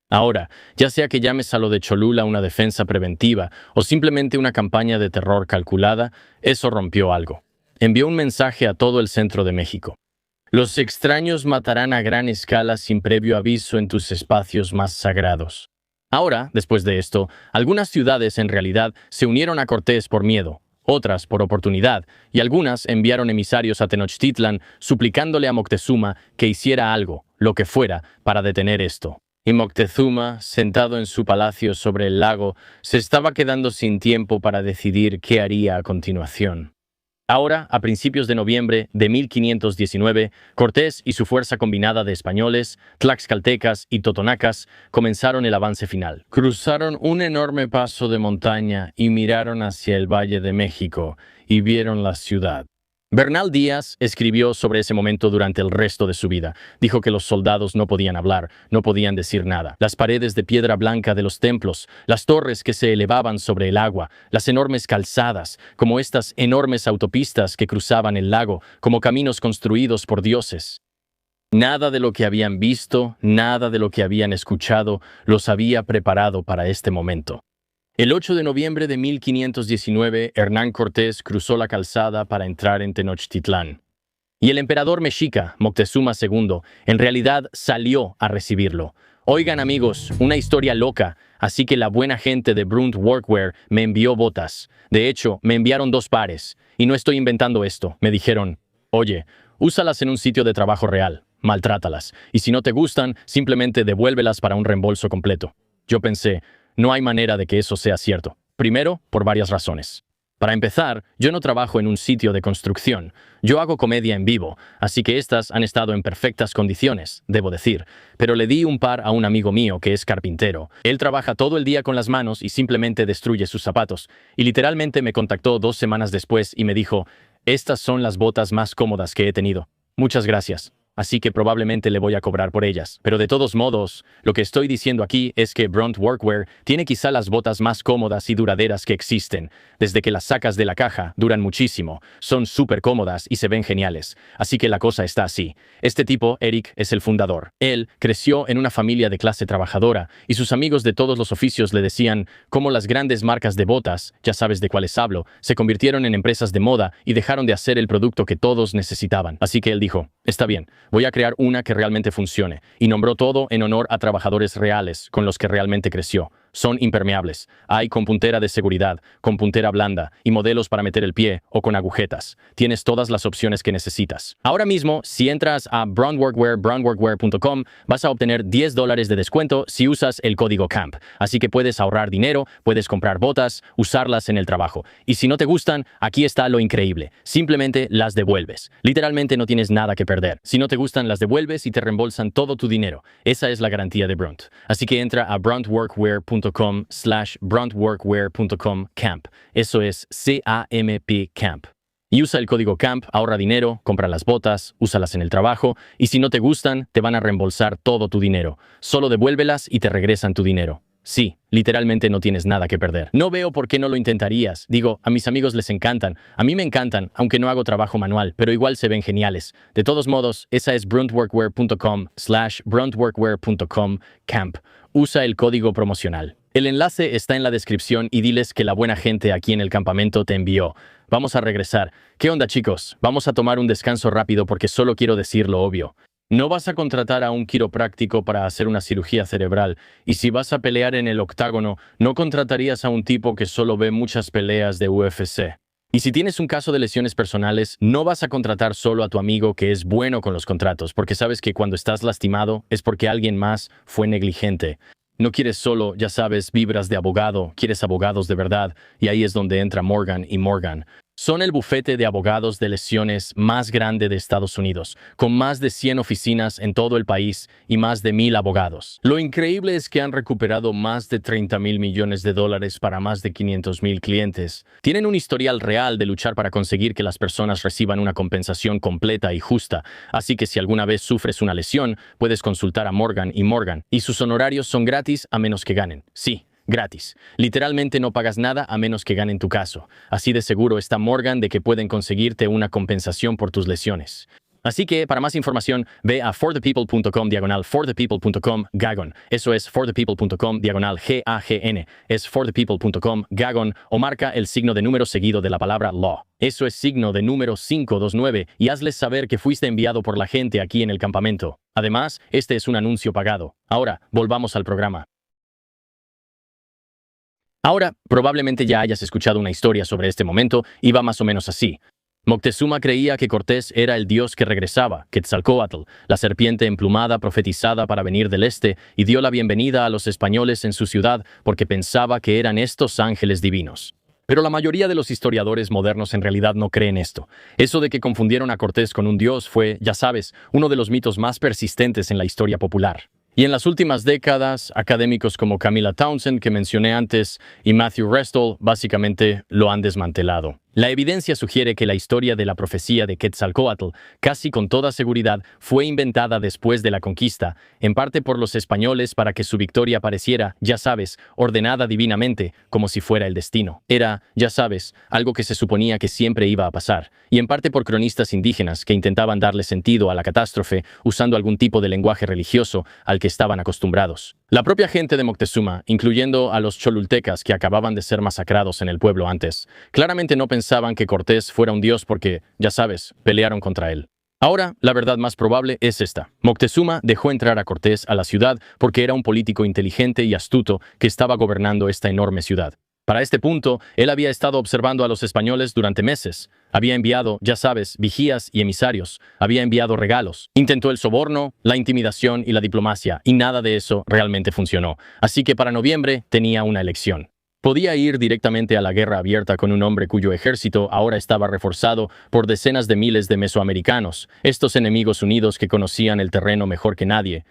Ahora, ya sea que llames a lo de Cholula una defensa preventiva o simplemente una campaña de terror calculada, eso rompió algo. Envió un mensaje a todo el centro de México. Los extraños matarán a gran escala sin previo aviso en tus espacios más sagrados. Ahora, después de esto, algunas ciudades en realidad se unieron a Cortés por miedo, otras por oportunidad, y algunas enviaron emisarios a Tenochtitlan suplicándole a Moctezuma que hiciera algo, lo que fuera, para detener esto. Y Moctezuma, sentado en su palacio sobre el lago, se estaba quedando sin tiempo para decidir qué haría a continuación. Ahora, a principios de noviembre de 1519, Cortés y su fuerza combinada de españoles, tlaxcaltecas y totonacas comenzaron el avance final. Cruzaron un enorme paso de montaña y miraron hacia el Valle de México y vieron la ciudad. Bernal Díaz escribió sobre ese momento durante el resto de su vida. Dijo que los soldados no podían hablar, no podían decir nada. Las paredes de piedra blanca de los templos, las torres que se elevaban sobre el agua, las enormes calzadas, como estas enormes autopistas que cruzaban el lago, como caminos construidos por dioses. Nada de lo que habían visto, nada de lo que habían escuchado, los había preparado para este momento. El 8 de noviembre de 1519, Hernán Cortés cruzó la calzada para entrar en Tenochtitlán. Y el emperador mexica, Moctezuma II, en realidad salió a recibirlo. Oigan amigos, una historia loca, así que la buena gente de Brunt Workwear me envió botas. De hecho, me enviaron 2 pares. Y no estoy inventando esto. Me dijeron, oye, úsalas en un sitio de trabajo real, maltrátalas. Y si no te gustan, simplemente devuélvelas para un reembolso completo. Yo pensé, no hay manera de que eso sea cierto. Primero, por varias razones. Para empezar, yo no trabajo en un sitio de construcción. Yo hago comedia en vivo, así que estas han estado en perfectas condiciones, debo decir. Pero le di un par a un amigo mío que es carpintero. Él trabaja todo el día con las manos y simplemente destruye sus zapatos. Y literalmente me contactó 2 semanas después y me dijo, estas son las botas más cómodas que he tenido. Muchas gracias. Así que probablemente le voy a cobrar por ellas. Pero de todos modos, lo que estoy diciendo aquí es que Brunt Workwear tiene quizá las botas más cómodas y duraderas que existen. Desde que las sacas de la caja, duran muchísimo, son súper cómodas y se ven geniales. Así que la cosa está así. Este tipo, Eric, es el fundador. Él creció en una familia de clase trabajadora y sus amigos de todos los oficios le decían cómo las grandes marcas de botas, ya sabes de cuáles hablo, se convirtieron en empresas de moda y dejaron de hacer el producto que todos necesitaban. Así que él dijo, está bien. Voy a crear una que realmente funcione, y nombró todo en honor a trabajadores reales con los que realmente creció. Son impermeables. Hay con puntera de seguridad, con puntera blanda y modelos para meter el pie o con agujetas. Tienes todas las opciones que necesitas. Ahora mismo, si entras a brownworkwear.com, vas a obtener $10 de descuento si usas el código CAMP. Así que puedes ahorrar dinero, puedes comprar botas, usarlas en el trabajo. Y si no te gustan, aquí está lo increíble. Simplemente las devuelves. Literalmente no tienes nada que perder. Si no te gustan, las devuelves y te reembolsan todo tu dinero. Esa es la garantía de Brunt. Así que entra a bruntworkwear.com/bruntworkwear.com camp. Eso es CAMP camp. Y usa el código CAMP, ahorra dinero, compra las botas, úsalas en el trabajo, y si no te gustan, te van a reembolsar todo tu dinero. Solo devuélvelas y te regresan tu dinero. Sí, literalmente no tienes nada que perder. No veo por qué no lo intentarías. Digo, a mis amigos les encantan. A mí me encantan, aunque no hago trabajo manual, pero igual se ven geniales. De todos modos, esa es bruntworkwear.com/bruntworkwear.com camp. Usa el código promocional. El enlace está en la descripción y diles que la buena gente aquí en el campamento te envió. Vamos a regresar. ¿Qué onda, chicos? Vamos a tomar un descanso rápido porque solo quiero decir lo obvio. No vas a contratar a un quiropráctico para hacer una cirugía cerebral, y si vas a pelear en el octágono, no contratarías a un tipo que solo ve muchas peleas de UFC. Y si tienes un caso de lesiones personales, no vas a contratar solo a tu amigo que es bueno con los contratos, porque sabes que cuando estás lastimado es porque alguien más fue negligente. No quieres solo, ya sabes, vibras de abogado, quieres abogados de verdad, y ahí es donde entra Morgan y Morgan. Son el bufete de abogados de lesiones más grande de Estados Unidos, con más de 100 oficinas en todo el país y más de 1,000 abogados. Lo increíble es que han recuperado más de 30,000 millones de dólares para más de 500,000 clientes. Tienen un historial real de luchar para conseguir que las personas reciban una compensación completa y justa, así que si alguna vez sufres una lesión, puedes consultar a Morgan & Morgan, y sus honorarios son gratis a menos que ganen. Sí. Gratis. Literalmente no pagas nada a menos que ganen tu caso. Así de seguro está Morgan de que pueden conseguirte una compensación por tus lesiones. Así que, para más información, ve a forthepeople.com/forthepeople.com/gagon. Eso es forthepeople.com/GAGN. Es forthepeople.com/gagon o marca el signo de número seguido de la palabra law. Eso es signo de número 529 y hazles saber que fuiste enviado por la gente aquí en el campamento. Además, este es un anuncio pagado. Ahora, volvamos al programa. Ahora, probablemente ya hayas escuchado una historia sobre este momento y va más o menos así. Moctezuma creía que Cortés era el dios que regresaba, Quetzalcóatl, la serpiente emplumada profetizada para venir del este, y dio la bienvenida a los españoles en su ciudad porque pensaba que eran estos ángeles divinos. Pero la mayoría de los historiadores modernos en realidad no creen esto. Eso de que confundieron a Cortés con un dios fue, ya sabes, uno de los mitos más persistentes en la historia popular. Y en las últimas décadas, académicos como Camilla Townsend, que mencioné antes, y Matthew Restall, básicamente lo han desmantelado. La evidencia sugiere que la historia de la profecía de Quetzalcóatl, casi con toda seguridad, fue inventada después de la conquista, en parte por los españoles para que su victoria pareciera, ya sabes, ordenada divinamente, como si fuera el destino. Era, ya sabes, algo que se suponía que siempre iba a pasar, y en parte por cronistas indígenas que intentaban darle sentido a la catástrofe usando algún tipo de lenguaje religioso al que estaban acostumbrados. La propia gente de Moctezuma, incluyendo a los cholultecas que acababan de ser masacrados en el pueblo antes, claramente no pensaban que Cortés fuera un dios porque, ya sabes, pelearon contra él. Ahora, la verdad más probable es esta. Moctezuma dejó entrar a Cortés a la ciudad porque era un político inteligente y astuto que estaba gobernando esta enorme ciudad. Para este punto, él había estado observando a los españoles durante meses. Había enviado, ya sabes, vigías y emisarios. Había enviado regalos. Intentó el soborno, la intimidación y la diplomacia, y nada de eso realmente funcionó. Así que para noviembre tenía una elección. Podía ir directamente a la guerra abierta con un hombre cuyo ejército ahora estaba reforzado por decenas de miles de mesoamericanos, estos enemigos unidos que conocían el terreno mejor que nadie.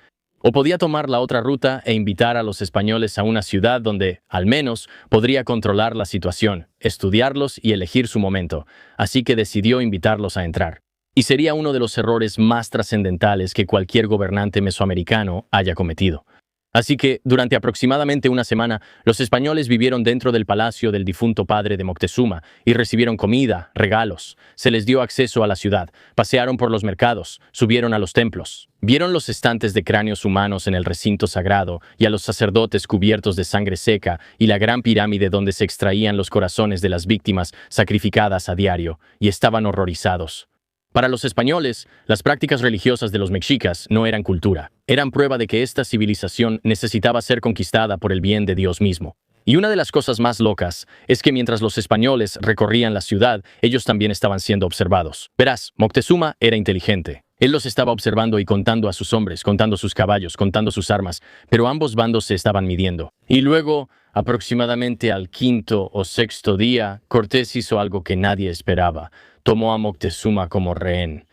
O podía tomar la otra ruta e invitar a los españoles a una ciudad donde, al menos, podría controlar la situación, estudiarlos y elegir su momento. Así que decidió invitarlos a entrar. Y sería uno de los errores más trascendentales que cualquier gobernante mesoamericano haya cometido. Así que, durante aproximadamente una semana, los españoles vivieron dentro del palacio del difunto padre de Moctezuma y recibieron comida, regalos. Se les dio acceso a la ciudad, pasearon por los mercados, subieron a los templos. Vieron los estantes de cráneos humanos en el recinto sagrado y a los sacerdotes cubiertos de sangre seca y la gran pirámide donde se extraían los corazones de las víctimas sacrificadas a diario, y estaban horrorizados. Para los españoles, las prácticas religiosas de los mexicas no eran cultura. Eran prueba de que esta civilización necesitaba ser conquistada por el bien de Dios mismo. Y una de las cosas más locas es que mientras los españoles recorrían la ciudad, ellos también estaban siendo observados. Verás, Moctezuma era inteligente. Él los estaba observando y contando a sus hombres, contando sus caballos, contando sus armas, pero ambos bandos se estaban midiendo. Y luego, aproximadamente al quinto o sexto día, Cortés hizo algo que nadie esperaba. Tomó a Moctezuma como rehén.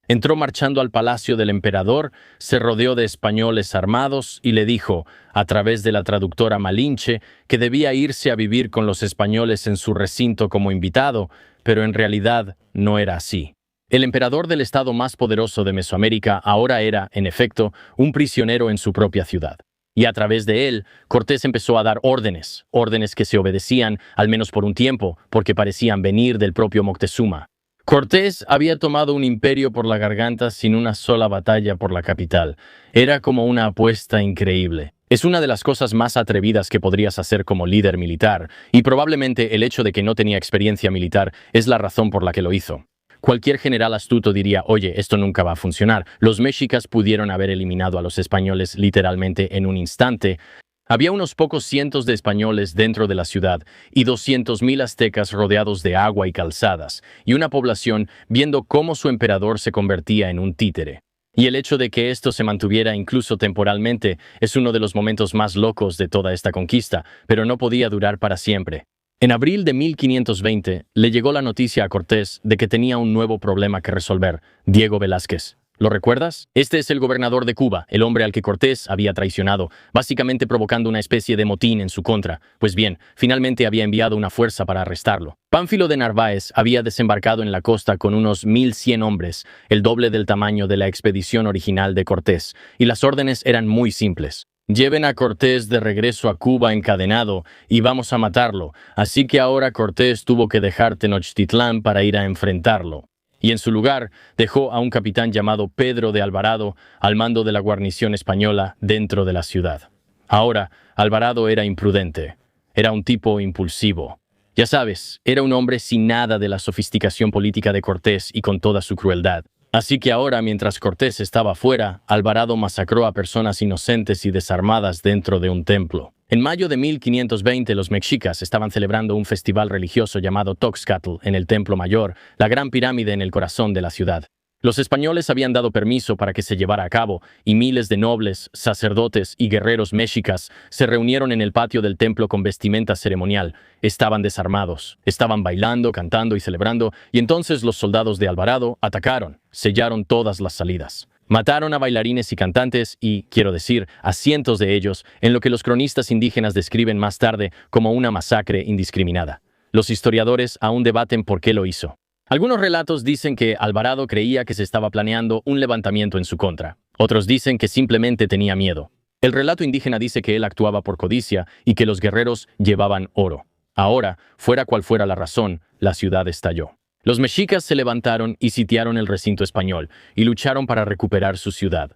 Entró marchando al palacio del emperador, se rodeó de españoles armados y le dijo, a través de la traductora Malinche, que debía irse a vivir con los españoles en su recinto como invitado, pero en realidad no era así. El emperador del estado más poderoso de Mesoamérica ahora era, en efecto, un prisionero en su propia ciudad. Y a través de él, Cortés empezó a dar órdenes que se obedecían, al menos por un tiempo, porque parecían venir del propio Moctezuma. Cortés había tomado un imperio por la garganta sin una sola batalla por la capital. Era como una apuesta increíble. Es una de las cosas más atrevidas que podrías hacer como líder militar, y probablemente el hecho de que no tenía experiencia militar es la razón por la que lo hizo. Cualquier general astuto diría, oye, esto nunca va a funcionar. Los mexicas pudieron haber eliminado a los españoles literalmente en un instante. Había unos pocos cientos de españoles dentro de la ciudad y 200,000 aztecas rodeados de agua y calzadas, y una población viendo cómo su emperador se convertía en un títere. Y el hecho de que esto se mantuviera incluso temporalmente es uno de los momentos más locos de toda esta conquista, pero no podía durar para siempre. En abril de 1520 le llegó la noticia a Cortés de que tenía un nuevo problema que resolver: Diego Velázquez. ¿Lo recuerdas? Este es el gobernador de Cuba, el hombre al que Cortés había traicionado, básicamente provocando una especie de motín en su contra. Pues bien, finalmente había enviado una fuerza para arrestarlo. Pánfilo de Narváez había desembarcado en la costa con unos 1,100 hombres, el doble del tamaño de la expedición original de Cortés, y las órdenes eran muy simples. Lleven a Cortés de regreso a Cuba encadenado y vamos a matarlo. Así que ahora Cortés tuvo que dejar Tenochtitlán para ir a enfrentarlo. Y en su lugar dejó a un capitán llamado Pedro de Alvarado al mando de la guarnición española dentro de la ciudad. Ahora, Alvarado era imprudente. Era un tipo impulsivo. Ya sabes, era un hombre sin nada de la sofisticación política de Cortés y con toda su crueldad. Así que ahora, mientras Cortés estaba fuera, Alvarado masacró a personas inocentes y desarmadas dentro de un templo. En mayo de 1520, los mexicas estaban celebrando un festival religioso llamado Toxcatl en el Templo Mayor, la gran pirámide en el corazón de la ciudad. Los españoles habían dado permiso para que se llevara a cabo, y miles de nobles, sacerdotes y guerreros mexicas se reunieron en el patio del templo con vestimenta ceremonial. Estaban desarmados, estaban bailando, cantando y celebrando, y entonces los soldados de Alvarado atacaron, sellaron todas las salidas. Mataron a bailarines y cantantes y, quiero decir, a cientos de ellos, en lo que los cronistas indígenas describen más tarde como una masacre indiscriminada. Los historiadores aún debaten por qué lo hizo. Algunos relatos dicen que Alvarado creía que se estaba planeando un levantamiento en su contra. Otros dicen que simplemente tenía miedo. El relato indígena dice que él actuaba por codicia y que los guerreros llevaban oro. Ahora, fuera cual fuera la razón, la ciudad estalló. Los mexicas se levantaron y sitiaron el recinto español y lucharon para recuperar su ciudad.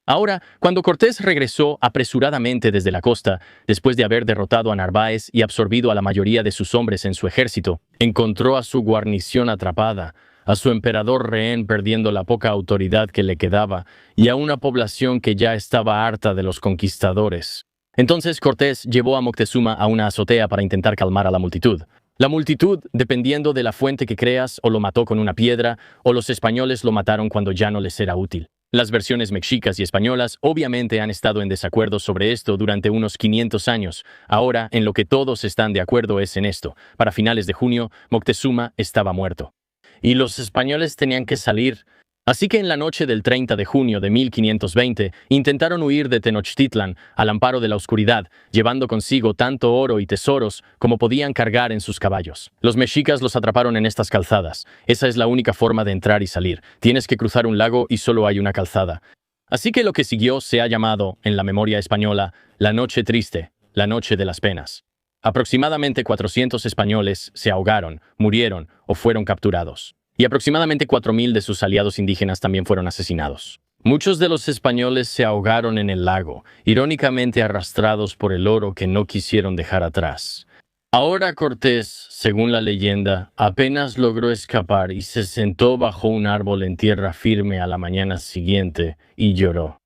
Ahora, cuando Cortés regresó apresuradamente desde la costa, después de haber derrotado a Narváez y absorbido a la mayoría de sus hombres en su ejército, encontró a su guarnición atrapada, a su emperador rehén perdiendo la poca autoridad que le quedaba y a una población que ya estaba harta de los conquistadores. Entonces Cortés llevó a Moctezuma a una azotea para intentar calmar a la multitud. La multitud, dependiendo de la fuente que creas, o lo mató con una piedra, o los españoles lo mataron cuando ya no les era útil. Las versiones mexicas y españolas obviamente han estado en desacuerdo sobre esto durante unos 500 años. Ahora, en lo que todos están de acuerdo es en esto. Para finales de junio, Moctezuma estaba muerto. Y los españoles tenían que salir. Así que en la noche del 30 de junio de 1520 intentaron huir de Tenochtitlan al amparo de la oscuridad, llevando consigo tanto oro y tesoros como podían cargar en sus caballos. Los mexicas los atraparon en estas calzadas. Esa es la única forma de entrar y salir. Tienes que cruzar un lago y solo hay una calzada. Así que lo que siguió se ha llamado, en la memoria española, la Noche Triste, la Noche de las Penas. Aproximadamente 400 españoles se ahogaron, murieron o fueron capturados. Y aproximadamente 4,000 de sus aliados indígenas también fueron asesinados. Muchos de los españoles se ahogaron en el lago, irónicamente arrastrados por el oro que no quisieron dejar atrás. Ahora Cortés, según la leyenda, apenas logró escapar y se sentó bajo un árbol en tierra firme a la mañana siguiente y lloró.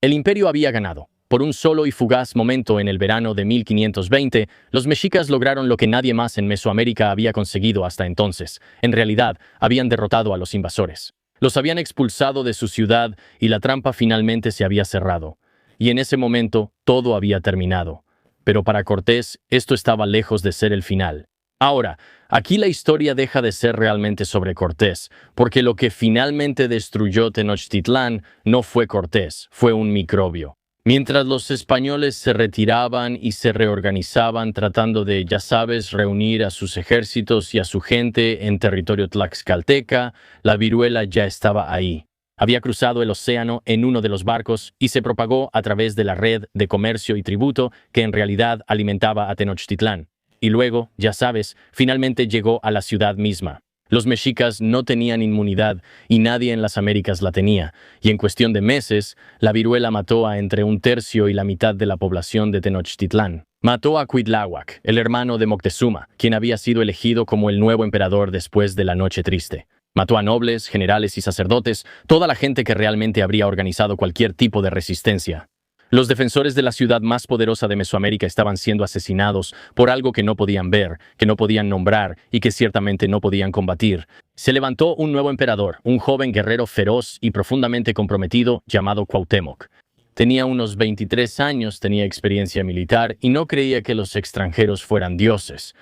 El imperio había ganado. Por un solo y fugaz momento en el verano de 1520, los mexicas lograron lo que nadie más en Mesoamérica había conseguido hasta entonces. En realidad, habían derrotado a los invasores. Los habían expulsado de su ciudad y la trampa finalmente se había cerrado. Y en ese momento, todo había terminado. Pero para Cortés, esto estaba lejos de ser el final. Ahora, aquí la historia deja de ser realmente sobre Cortés, porque lo que finalmente destruyó Tenochtitlán no fue Cortés, fue un microbio. Mientras los españoles se retiraban y se reorganizaban tratando de, ya sabes, reunir a sus ejércitos y a su gente en territorio tlaxcalteca, la viruela ya estaba ahí. Había cruzado el océano en uno de los barcos y se propagó a través de la red de comercio y tributo que en realidad alimentaba a Tenochtitlán. Y luego, ya sabes, finalmente llegó a la ciudad misma. Los mexicas no tenían inmunidad y nadie en las Américas la tenía, y en cuestión de meses, la viruela mató a entre 1/3 y la mitad de la población de Tenochtitlán. Mató a Cuitláhuac, el hermano de Moctezuma, quien había sido elegido como el nuevo emperador después de la Noche Triste. Mató a nobles, generales y sacerdotes, toda la gente que realmente habría organizado cualquier tipo de resistencia. Los defensores de la ciudad más poderosa de Mesoamérica estaban siendo asesinados por algo que no podían ver, que no podían nombrar y que ciertamente no podían combatir. Se levantó un nuevo emperador, un joven guerrero feroz y profundamente comprometido llamado Cuauhtémoc. Tenía unos 23 años, tenía experiencia militar y no creía que los extranjeros fueran dioses.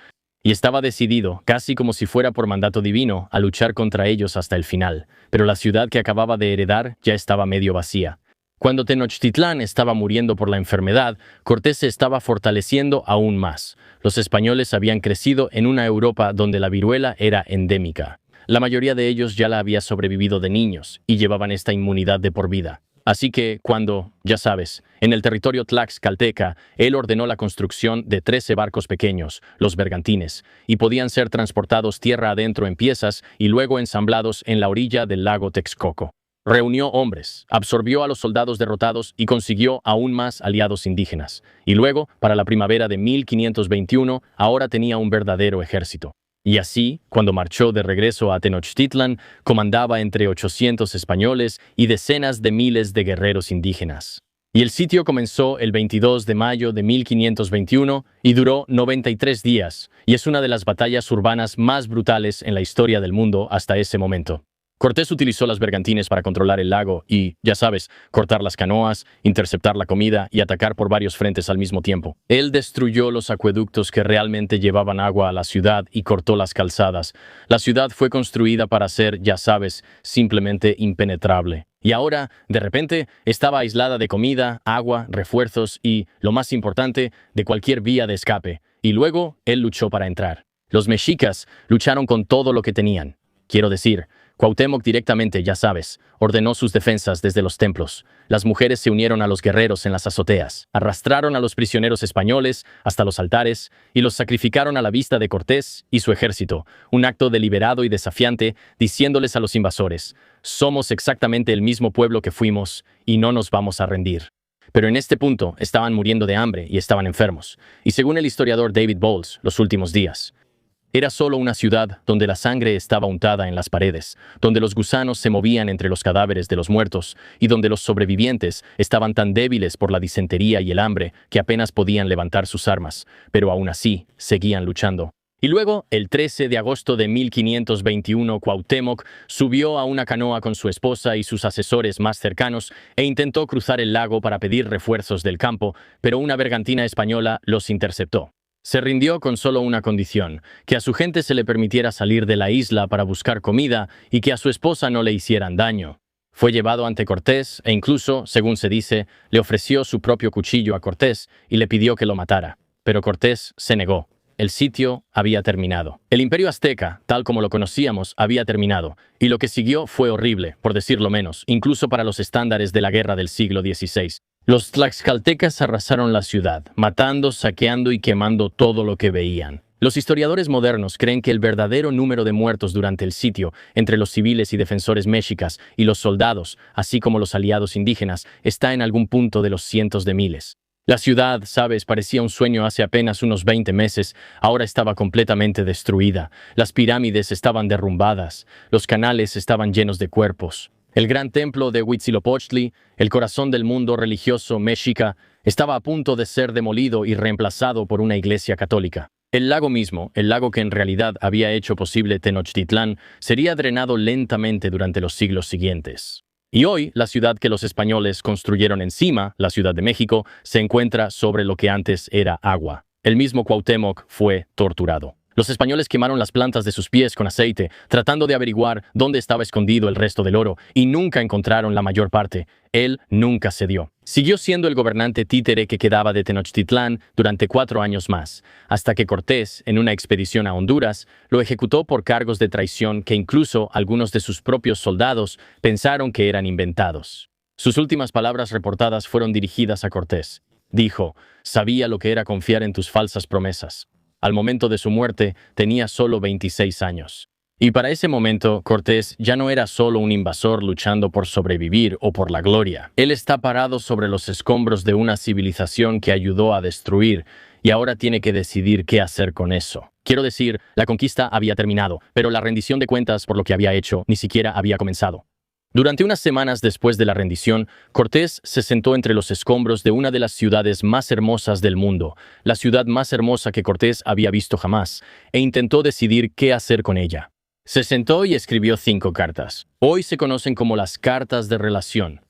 y estaba decidido, casi como si fuera por mandato divino, a luchar contra ellos hasta el final. Pero la ciudad que acababa de heredar ya estaba medio vacía. Cuando Tenochtitlán estaba muriendo por la enfermedad, Cortés se estaba fortaleciendo aún más. Los españoles habían crecido en una Europa donde la viruela era endémica. La mayoría de ellos ya la había sobrevivido de niños y llevaban esta inmunidad de por vida. Así que cuando, ya sabes, en el territorio tlaxcalteca, él ordenó la construcción de 13 barcos pequeños, los bergantines, y podían ser transportados tierra adentro en piezas y luego ensamblados en la orilla del lago Texcoco. Reunió hombres, absorbió a los soldados derrotados y consiguió aún más aliados indígenas. Y luego, para la primavera de 1521, ahora tenía un verdadero ejército. Y así, cuando marchó de regreso a Tenochtitlan, comandaba entre 800 españoles y decenas de miles de guerreros indígenas. Y el sitio comenzó el 22 de mayo de 1521 y duró 93 días, y es una de las batallas urbanas más brutales en la historia del mundo hasta ese momento. Cortés utilizó las bergantines para controlar el lago y, ya sabes, cortar las canoas, interceptar la comida y atacar por varios frentes al mismo tiempo. Él destruyó los acueductos que realmente llevaban agua a la ciudad y cortó las calzadas. La ciudad fue construida para ser, ya sabes, simplemente impenetrable. Y ahora, de repente, estaba aislada de comida, agua, refuerzos y, lo más importante, de cualquier vía de escape. Y luego, él luchó para entrar. Los mexicas lucharon con todo lo que tenían. Quiero decir, Cuauhtémoc directamente, ya sabes, ordenó sus defensas desde los templos. Las mujeres se unieron a los guerreros en las azoteas, arrastraron a los prisioneros españoles hasta los altares y los sacrificaron a la vista de Cortés y su ejército, un acto deliberado y desafiante, diciéndoles a los invasores: somos exactamente el mismo pueblo que fuimos y no nos vamos a rendir. Pero en este punto estaban muriendo de hambre y estaban enfermos, y según el historiador David Bowles, los últimos días. Era solo una ciudad donde la sangre estaba untada en las paredes, donde los gusanos se movían entre los cadáveres de los muertos y donde los sobrevivientes estaban tan débiles por la disentería y el hambre que apenas podían levantar sus armas, pero aún así seguían luchando. Y luego, el 13 de agosto de 1521, Cuauhtémoc subió a una canoa con su esposa y sus asesores más cercanos e intentó cruzar el lago para pedir refuerzos del campo, pero una bergantina española los interceptó. Se rindió con solo una condición: que a su gente se le permitiera salir de la isla para buscar comida y que a su esposa no le hicieran daño. Fue llevado ante Cortés e incluso, según se dice, le ofreció su propio cuchillo a Cortés y le pidió que lo matara. Pero Cortés se negó. El sitio había terminado. El imperio azteca, tal como lo conocíamos, había terminado, y lo que siguió fue horrible, por decirlo menos, incluso para los estándares de la guerra del siglo XVI. Los tlaxcaltecas arrasaron la ciudad, matando, saqueando y quemando todo lo que veían. Los historiadores modernos creen que el verdadero número de muertos durante el sitio, entre los civiles y defensores mexicas y los soldados, así como los aliados indígenas, está en algún punto de los cientos de miles. La ciudad, sabes, parecía un sueño hace apenas unos 20 meses, ahora estaba completamente destruida. Las pirámides estaban derrumbadas, los canales estaban llenos de cuerpos. El gran templo de Huitzilopochtli, el corazón del mundo religioso mexica, estaba a punto de ser demolido y reemplazado por una iglesia católica. El lago mismo, el lago que en realidad había hecho posible Tenochtitlán, sería drenado lentamente durante los siglos siguientes. Y hoy, la ciudad que los españoles construyeron encima, la Ciudad de México, se encuentra sobre lo que antes era agua. El mismo Cuauhtémoc fue torturado. Los españoles quemaron las plantas de sus pies con aceite, tratando de averiguar dónde estaba escondido el resto del oro, y nunca encontraron la mayor parte. Él nunca cedió. Siguió siendo el gobernante títere que quedaba de Tenochtitlán durante 4 años más, hasta que Cortés, en una expedición a Honduras, lo ejecutó por cargos de traición que incluso algunos de sus propios soldados pensaron que eran inventados. Sus últimas palabras reportadas fueron dirigidas a Cortés. Dijo: «Sabía lo que era confiar en tus falsas promesas». Al momento de su muerte, tenía solo 26 años. Y para ese momento, Cortés ya no era solo un invasor luchando por sobrevivir o por la gloria. Él está parado sobre los escombros de una civilización que ayudó a destruir, y ahora tiene que decidir qué hacer con eso. Quiero decir, la conquista había terminado, pero la rendición de cuentas por lo que había hecho ni siquiera había comenzado. Durante unas semanas después de la rendición, Cortés se sentó entre los escombros de una de las ciudades más hermosas del mundo, la ciudad más hermosa que Cortés había visto jamás, e intentó decidir qué hacer con ella. Se sentó y escribió 5 cartas. Hoy se conocen como las cartas de relación,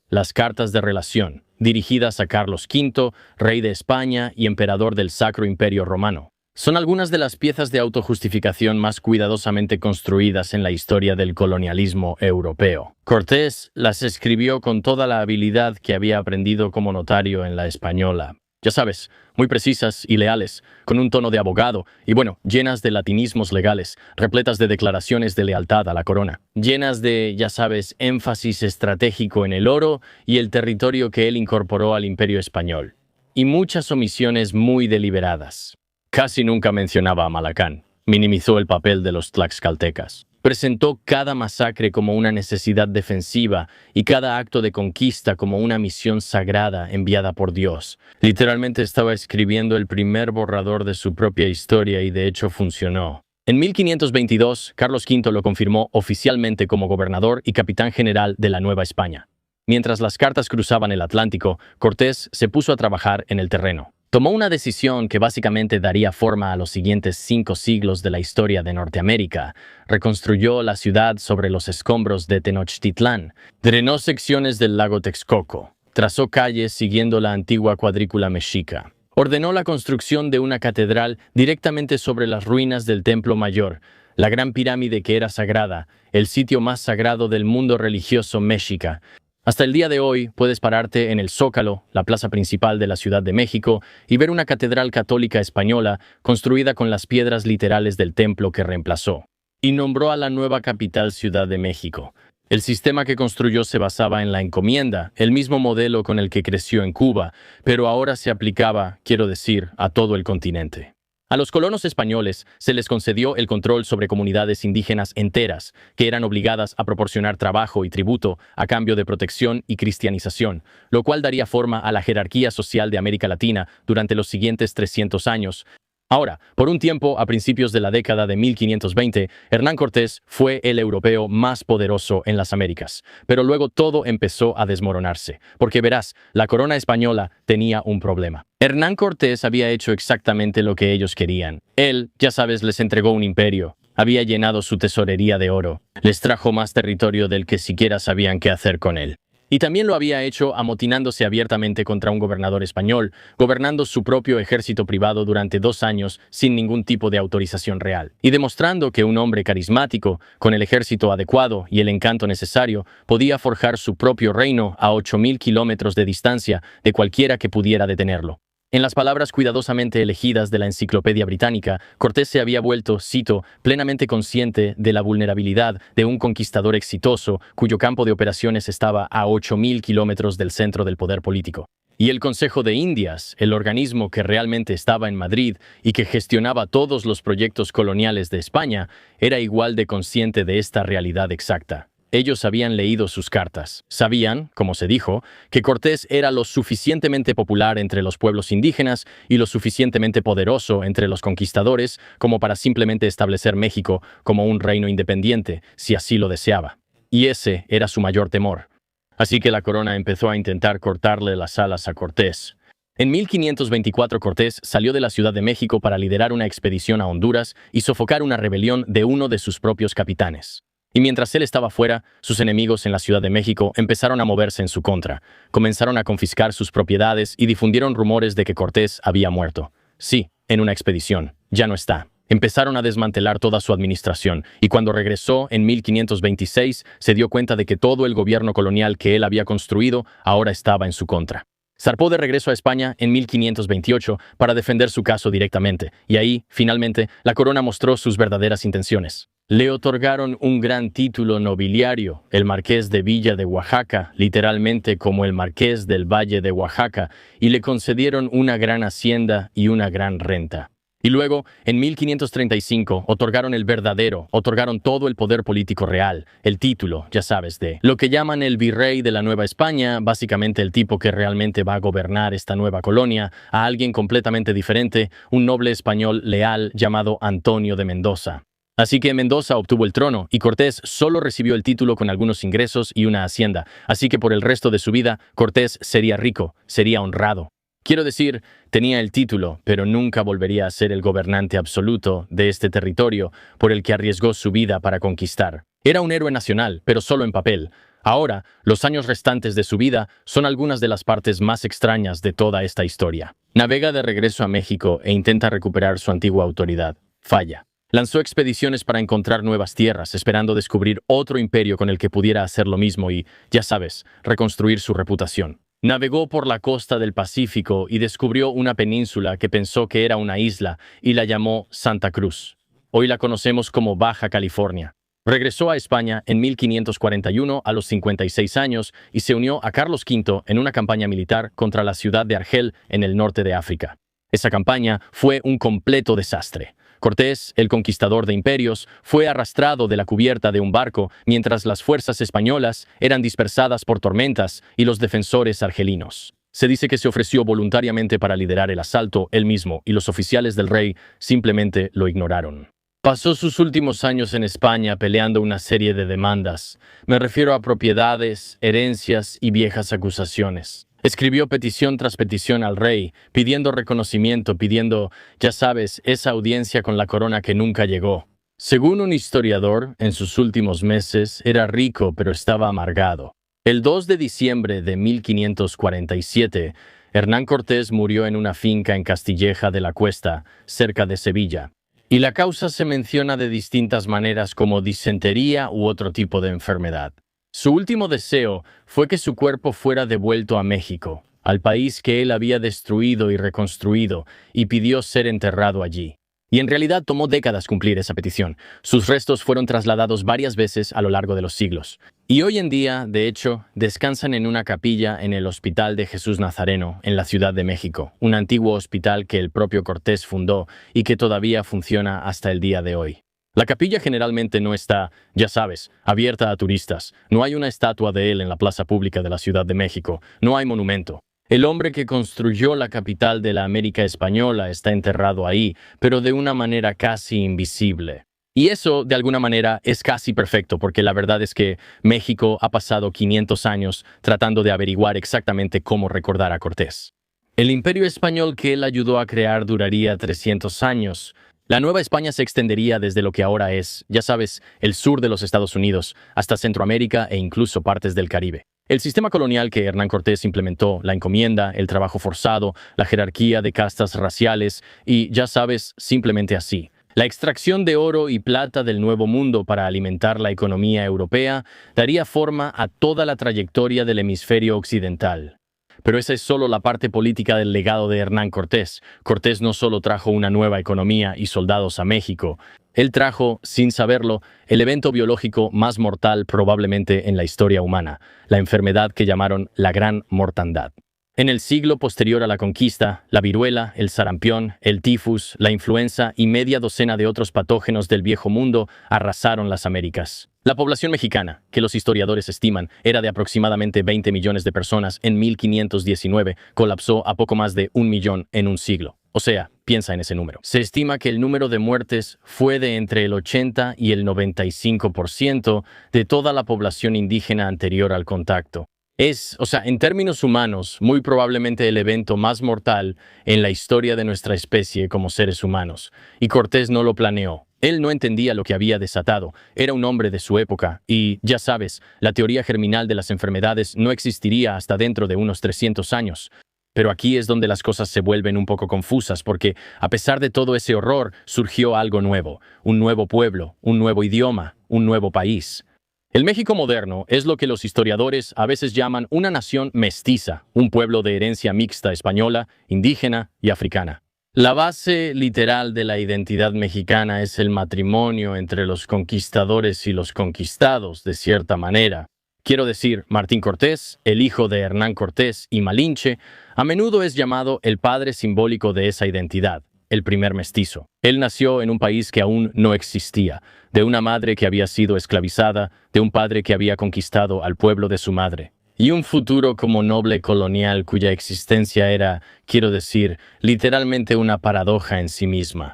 dirigidas a Carlos V, rey de España y emperador del Sacro Imperio Romano. Son algunas de las piezas de autojustificación más cuidadosamente construidas en la historia del colonialismo europeo. Cortés las escribió con toda la habilidad que había aprendido como notario en la española. Ya sabes, muy precisas y leales, con un tono de abogado, y bueno, llenas de latinismos legales, repletas de declaraciones de lealtad a la corona, llenas de, ya sabes, énfasis estratégico en el oro y el territorio que él incorporó al imperio español, y muchas omisiones muy deliberadas. Casi nunca mencionaba a Malacán, minimizó el papel de los tlaxcaltecas. Presentó cada masacre como una necesidad defensiva y cada acto de conquista como una misión sagrada enviada por Dios. Literalmente estaba escribiendo el primer borrador de su propia historia y de hecho funcionó. En 1522, Carlos V lo confirmó oficialmente como gobernador y capitán general de la Nueva España. Mientras las cartas cruzaban el Atlántico, Cortés se puso a trabajar en el terreno. Tomó una decisión que básicamente daría forma a los siguientes 5 siglos de la historia de Norteamérica. Reconstruyó la ciudad sobre los escombros de Tenochtitlán, drenó secciones del lago Texcoco, trazó calles siguiendo la antigua cuadrícula mexica. Ordenó la construcción de una catedral directamente sobre las ruinas del Templo Mayor, la gran pirámide que era sagrada, el sitio más sagrado del mundo religioso mexica. Hasta el día de hoy puedes pararte en el Zócalo, la plaza principal de la Ciudad de México, y ver una catedral católica española construida con las piedras literales del templo que reemplazó. Y nombró a la nueva capital Ciudad de México. El sistema que construyó se basaba en la encomienda, el mismo modelo con el que creció en Cuba, pero ahora se aplicaba, quiero decir, a todo el continente. A los colonos españoles se les concedió el control sobre comunidades indígenas enteras, que eran obligadas a proporcionar trabajo y tributo a cambio de protección y cristianización, lo cual daría forma a la jerarquía social de América Latina durante los siguientes 300 años. Ahora, por un tiempo, a principios de la década de 1520, Hernán Cortés fue el europeo más poderoso en las Américas. Pero luego todo empezó a desmoronarse, porque verás, la corona española tenía un problema. Hernán Cortés había hecho exactamente lo que ellos querían. Él, ya sabes, les entregó un imperio. Había llenado su tesorería de oro. Les trajo más territorio del que siquiera sabían qué hacer con él. Y también lo había hecho amotinándose abiertamente contra un gobernador español, gobernando su propio ejército privado durante 2 años sin ningún tipo de autorización real, y demostrando que un hombre carismático, con el ejército adecuado y el encanto necesario, podía forjar su propio reino a 8.000 kilómetros de distancia de cualquiera que pudiera detenerlo. En las palabras cuidadosamente elegidas de la Enciclopedia Británica, Cortés se había vuelto, cito, plenamente consciente de la vulnerabilidad de un conquistador exitoso cuyo campo de operaciones estaba a 8.000 kilómetros del centro del poder político. Y el Consejo de Indias, el organismo que realmente estaba en Madrid y que gestionaba todos los proyectos coloniales de España, era igual de consciente de esta realidad exacta. Ellos habían leído sus cartas. Sabían, como se dijo, que Cortés era lo suficientemente popular entre los pueblos indígenas y lo suficientemente poderoso entre los conquistadores como para simplemente establecer México como un reino independiente, si así lo deseaba. Y ese era su mayor temor. Así que la corona empezó a intentar cortarle las alas a Cortés. En 1524 Cortés salió de la Ciudad de México para liderar una expedición a Honduras y sofocar una rebelión de uno de sus propios capitanes. Y mientras él estaba fuera, sus enemigos en la Ciudad de México empezaron a moverse en su contra. Comenzaron a confiscar sus propiedades y difundieron rumores de que Cortés había muerto. Sí, en una expedición. Ya no está. Empezaron a desmantelar toda su administración, y cuando regresó en 1526, se dio cuenta de que todo el gobierno colonial que él había construido ahora estaba en su contra. Zarpó de regreso a España en 1528 para defender su caso directamente, y ahí, finalmente, la corona mostró sus verdaderas intenciones. Le otorgaron un gran título nobiliario, el Marqués de Villa de Oaxaca, literalmente como el Marqués del Valle de Oaxaca, y le concedieron una gran hacienda y una gran renta. Y luego, en 1535, otorgaron todo el poder político real, el título, ya sabes, de lo que llaman el virrey de la Nueva España, básicamente el tipo que realmente va a gobernar esta nueva colonia, a alguien completamente diferente, un noble español leal llamado Antonio de Mendoza. Así que Mendoza obtuvo el trono y Cortés solo recibió el título con algunos ingresos y una hacienda, así que por el resto de su vida, Cortés sería rico, sería honrado. Quiero decir, tenía el título, pero nunca volvería a ser el gobernante absoluto de este territorio por el que arriesgó su vida para conquistar. Era un héroe nacional, pero solo en papel. Ahora, los años restantes de su vida son algunas de las partes más extrañas de toda esta historia. Navega de regreso a México e intenta recuperar su antigua autoridad. Falla. Lanzó expediciones para encontrar nuevas tierras, esperando descubrir otro imperio con el que pudiera hacer lo mismo y, ya sabes, reconstruir su reputación. Navegó por la costa del Pacífico y descubrió una península que pensó que era una isla y la llamó Santa Cruz. Hoy la conocemos como Baja California. Regresó a España en 1541 a los 56 años y se unió a Carlos V en una campaña militar contra la ciudad de Argel en el norte de África. Esa campaña fue un completo desastre. Cortés, el conquistador de imperios, fue arrastrado de la cubierta de un barco mientras las fuerzas españolas eran dispersadas por tormentas y los defensores argelinos. Se dice que se ofreció voluntariamente para liderar el asalto él mismo y los oficiales del rey simplemente lo ignoraron. Pasó sus últimos años en España peleando una serie de demandas. Me refiero a propiedades, herencias y viejas acusaciones. Escribió petición tras petición al rey, pidiendo reconocimiento, pidiendo, ya sabes, esa audiencia con la corona que nunca llegó. Según un historiador, en sus últimos meses era rico pero estaba amargado. El 2 de diciembre de 1547, Hernán Cortés murió en una finca en Castilleja de la Cuesta, cerca de Sevilla. Y la causa se menciona de distintas maneras como disentería u otro tipo de enfermedad. Su último deseo fue que su cuerpo fuera devuelto a México, al país que él había destruido y reconstruido, y pidió ser enterrado allí. Y en realidad tomó décadas cumplir esa petición. Sus restos fueron trasladados varias veces a lo largo de los siglos. Y hoy en día, de hecho, descansan en una capilla en el Hospital de Jesús Nazareno, en la Ciudad de México, un antiguo hospital que el propio Cortés fundó y que todavía funciona hasta el día de hoy. La capilla generalmente no está, ya sabes, abierta a turistas. No hay una estatua de él en la plaza pública de la Ciudad de México. No hay monumento. El hombre que construyó la capital de la América Española está enterrado ahí, pero de una manera casi invisible. Y eso, de alguna manera, es casi perfecto, porque la verdad es que México ha pasado 500 años tratando de averiguar exactamente cómo recordar a Cortés. El imperio español que él ayudó a crear duraría 300 años. La Nueva España se extendería desde lo que ahora es, ya sabes, el sur de los Estados Unidos, hasta Centroamérica e incluso partes del Caribe. El sistema colonial que Hernán Cortés implementó, la encomienda, el trabajo forzado, la jerarquía de castas raciales y, ya sabes, simplemente así. La extracción de oro y plata del Nuevo Mundo para alimentar la economía europea daría forma a toda la trayectoria del hemisferio occidental. Pero esa es solo la parte política del legado de Hernán Cortés. Cortés no solo trajo una nueva economía y soldados a México, él trajo, sin saberlo, el evento biológico más mortal probablemente en la historia humana, la enfermedad que llamaron la Gran Mortandad. En el siglo posterior a la conquista, la viruela, el sarampión, el tifus, la influenza y media docena de otros patógenos del Viejo Mundo arrasaron las Américas. La población mexicana, que los historiadores estiman era de aproximadamente 20 millones de personas en 1519, colapsó a poco más de 1 millón en un siglo. O sea, piensa en ese número. Se estima que el número de muertes fue de entre el 80 y el 95% de toda la población indígena anterior al contacto. En términos humanos, muy probablemente el evento más mortal en la historia de nuestra especie como seres humanos. Y Cortés no lo planeó. Él no entendía lo que había desatado. Era un hombre de su época y, ya sabes, la teoría germinal de las enfermedades no existiría hasta dentro de unos 300 años. Pero aquí es donde las cosas se vuelven un poco confusas porque, a pesar de todo ese horror, surgió algo nuevo. Un nuevo pueblo, un nuevo idioma, un nuevo país. El México moderno es lo que los historiadores a veces llaman una nación mestiza, un pueblo de herencia mixta española, indígena y africana. La base literal de la identidad mexicana es el matrimonio entre los conquistadores y los conquistados, de cierta manera. Quiero decir, Martín Cortés, el hijo de Hernán Cortés y Malinche, a menudo es llamado el padre simbólico de esa identidad, el primer mestizo. Él nació en un país que aún no existía, de una madre que había sido esclavizada, de un padre que había conquistado al pueblo de su madre, y un futuro como noble colonial cuya existencia era, quiero decir, literalmente una paradoja en sí misma.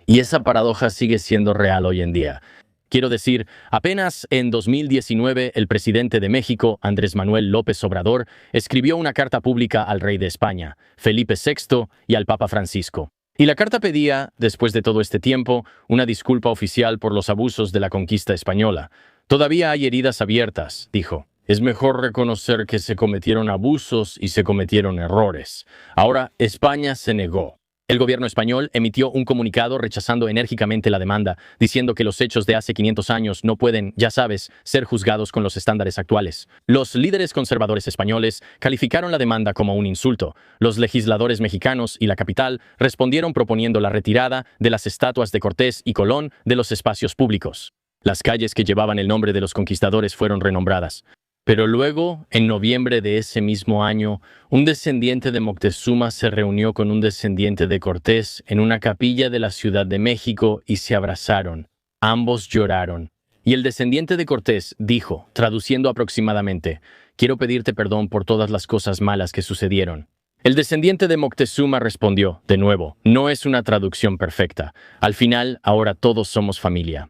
Y esa paradoja sigue siendo real hoy en día. Quiero decir, apenas en 2019 el presidente de México, Andrés Manuel López Obrador, escribió una carta pública al rey de España, Felipe VI, y al Papa Francisco. Y la carta pedía, después de todo este tiempo, una disculpa oficial por los abusos de la conquista española. Todavía hay heridas abiertas, dijo. Es mejor reconocer que se cometieron abusos y se cometieron errores. Ahora, España se negó. El gobierno español emitió un comunicado rechazando enérgicamente la demanda, diciendo que los hechos de hace 500 años no pueden, ya sabes, ser juzgados con los estándares actuales. Los líderes conservadores españoles calificaron la demanda como un insulto. Los legisladores mexicanos y la capital respondieron proponiendo la retirada de las estatuas de Cortés y Colón de los espacios públicos. Las calles que llevaban el nombre de los conquistadores fueron renombradas. Pero luego, en noviembre de ese mismo año, un descendiente de Moctezuma se reunió con un descendiente de Cortés en una capilla de la Ciudad de México y se abrazaron. Ambos lloraron. Y el descendiente de Cortés dijo, traduciendo aproximadamente, «Quiero pedirte perdón por todas las cosas malas que sucedieron». El descendiente de Moctezuma respondió, de nuevo, no es una traducción perfecta. Al final, ahora todos somos familia.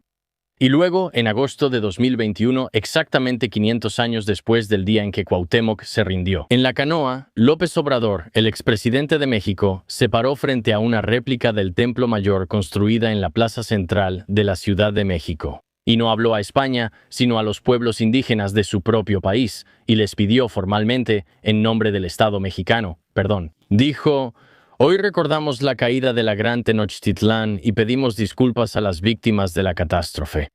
Y luego, en agosto de 2021, exactamente 500 años después del día en que Cuauhtémoc se rindió, en la canoa, López Obrador, el expresidente de México, se paró frente a una réplica del Templo Mayor construida en la plaza central de la Ciudad de México. Y no habló a España, sino a los pueblos indígenas de su propio país, y les pidió formalmente, en nombre del Estado mexicano, perdón. Dijo: «Hoy recordamos la caída de la gran Tenochtitlán y pedimos disculpas a las víctimas de la catástrofe».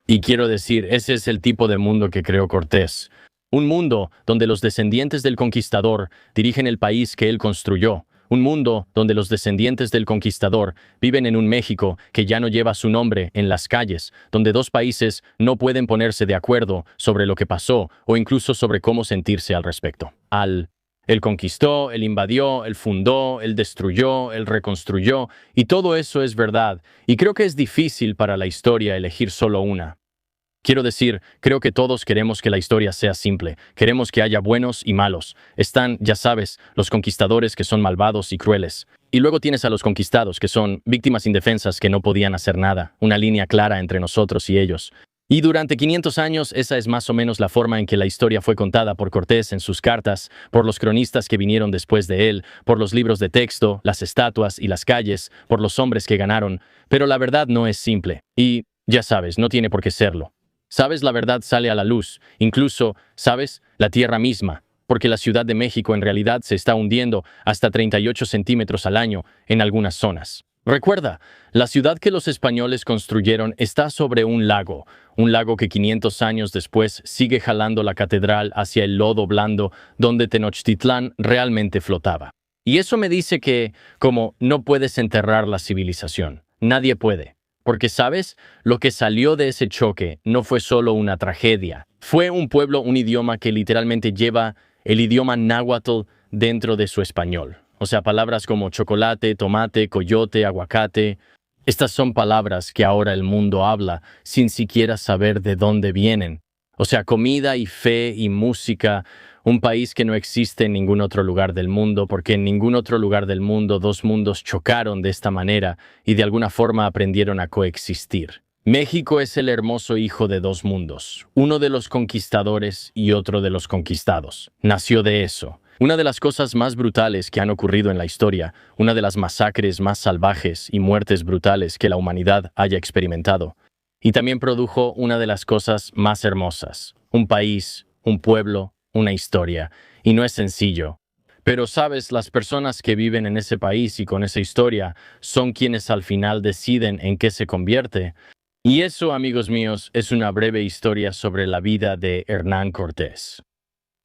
Y quiero decir, ese es el tipo de mundo que creó Cortés. Un mundo donde los descendientes del conquistador dirigen el país que él construyó. Un mundo donde los descendientes del conquistador viven en un México que ya no lleva su nombre en las calles, donde dos países no pueden ponerse de acuerdo sobre lo que pasó o incluso sobre cómo sentirse al respecto. Él conquistó, él invadió, él fundó, él destruyó, él reconstruyó, y todo eso es verdad, y creo que es difícil para la historia elegir solo una. Quiero decir, creo que todos queremos que la historia sea simple, queremos que haya buenos y malos. Están, ya sabes, los conquistadores que son malvados y crueles. Y luego tienes a los conquistados que son víctimas indefensas que no podían hacer nada, una línea clara entre nosotros y ellos. Y durante 500 años esa es más o menos la forma en que la historia fue contada por Cortés en sus cartas, por los cronistas que vinieron después de él, por los libros de texto, las estatuas y las calles, por los hombres que ganaron. Pero la verdad no es simple. Y, ya sabes, no tiene por qué serlo. Sabes, la verdad sale a la luz. Incluso, ¿sabes? La tierra misma. Porque la Ciudad de México en realidad se está hundiendo hasta 38 centímetros al año en algunas zonas. Recuerda, la ciudad que los españoles construyeron está sobre un lago que 500 años después sigue jalando la catedral hacia el lodo blando donde Tenochtitlán realmente flotaba. Y eso me dice que, como no puedes enterrar la civilización, nadie puede. Porque, ¿sabes? Lo que salió de ese choque no fue solo una tragedia. Fue un pueblo, un idioma que literalmente lleva el idioma náhuatl dentro de su español. O sea, palabras como chocolate, tomate, coyote, aguacate. Estas son palabras que ahora el mundo habla sin siquiera saber de dónde vienen. O sea, comida y fe y música. Un país que no existe en ningún otro lugar del mundo, porque en ningún otro lugar del mundo dos mundos chocaron de esta manera y de alguna forma aprendieron a coexistir. México es el hermoso hijo de dos mundos, uno de los conquistadores y otro de los conquistados. Nació de eso. Una de las cosas más brutales que han ocurrido en la historia, una de las masacres más salvajes y muertes brutales que la humanidad haya experimentado. Y también produjo una de las cosas más hermosas, un país, un pueblo, una historia. Y no es sencillo. Pero sabes, las personas que viven en ese país y con esa historia son quienes al final deciden en qué se convierte. Y eso, amigos míos, es una breve historia sobre la vida de Hernán Cortés.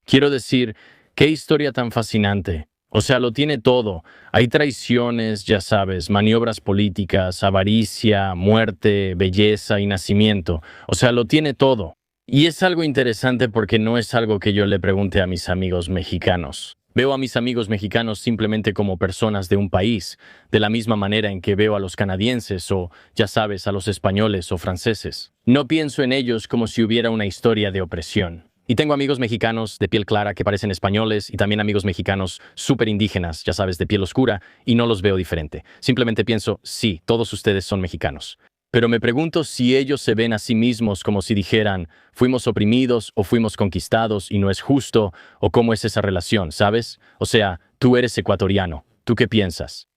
Quiero decir, qué historia tan fascinante. O sea, lo tiene todo. Hay traiciones, ya sabes, maniobras políticas, avaricia, muerte, belleza y nacimiento. O sea, lo tiene todo. Y es algo interesante porque no es algo que yo le pregunte a mis amigos mexicanos. Veo a mis amigos mexicanos simplemente como personas de un país, de la misma manera en que veo a los canadienses o, ya sabes, a los españoles o franceses. No pienso en ellos como si hubiera una historia de opresión. Y tengo amigos mexicanos de piel clara que parecen españoles y también amigos mexicanos súper indígenas, ya sabes, de piel oscura, y no los veo diferente. Simplemente pienso, sí, todos ustedes son mexicanos. Pero me pregunto si ellos se ven a sí mismos como si dijeran, fuimos oprimidos o fuimos conquistados y no es justo, o cómo es esa relación, ¿sabes? O sea, tú eres ecuatoriano, ¿tú qué piensas?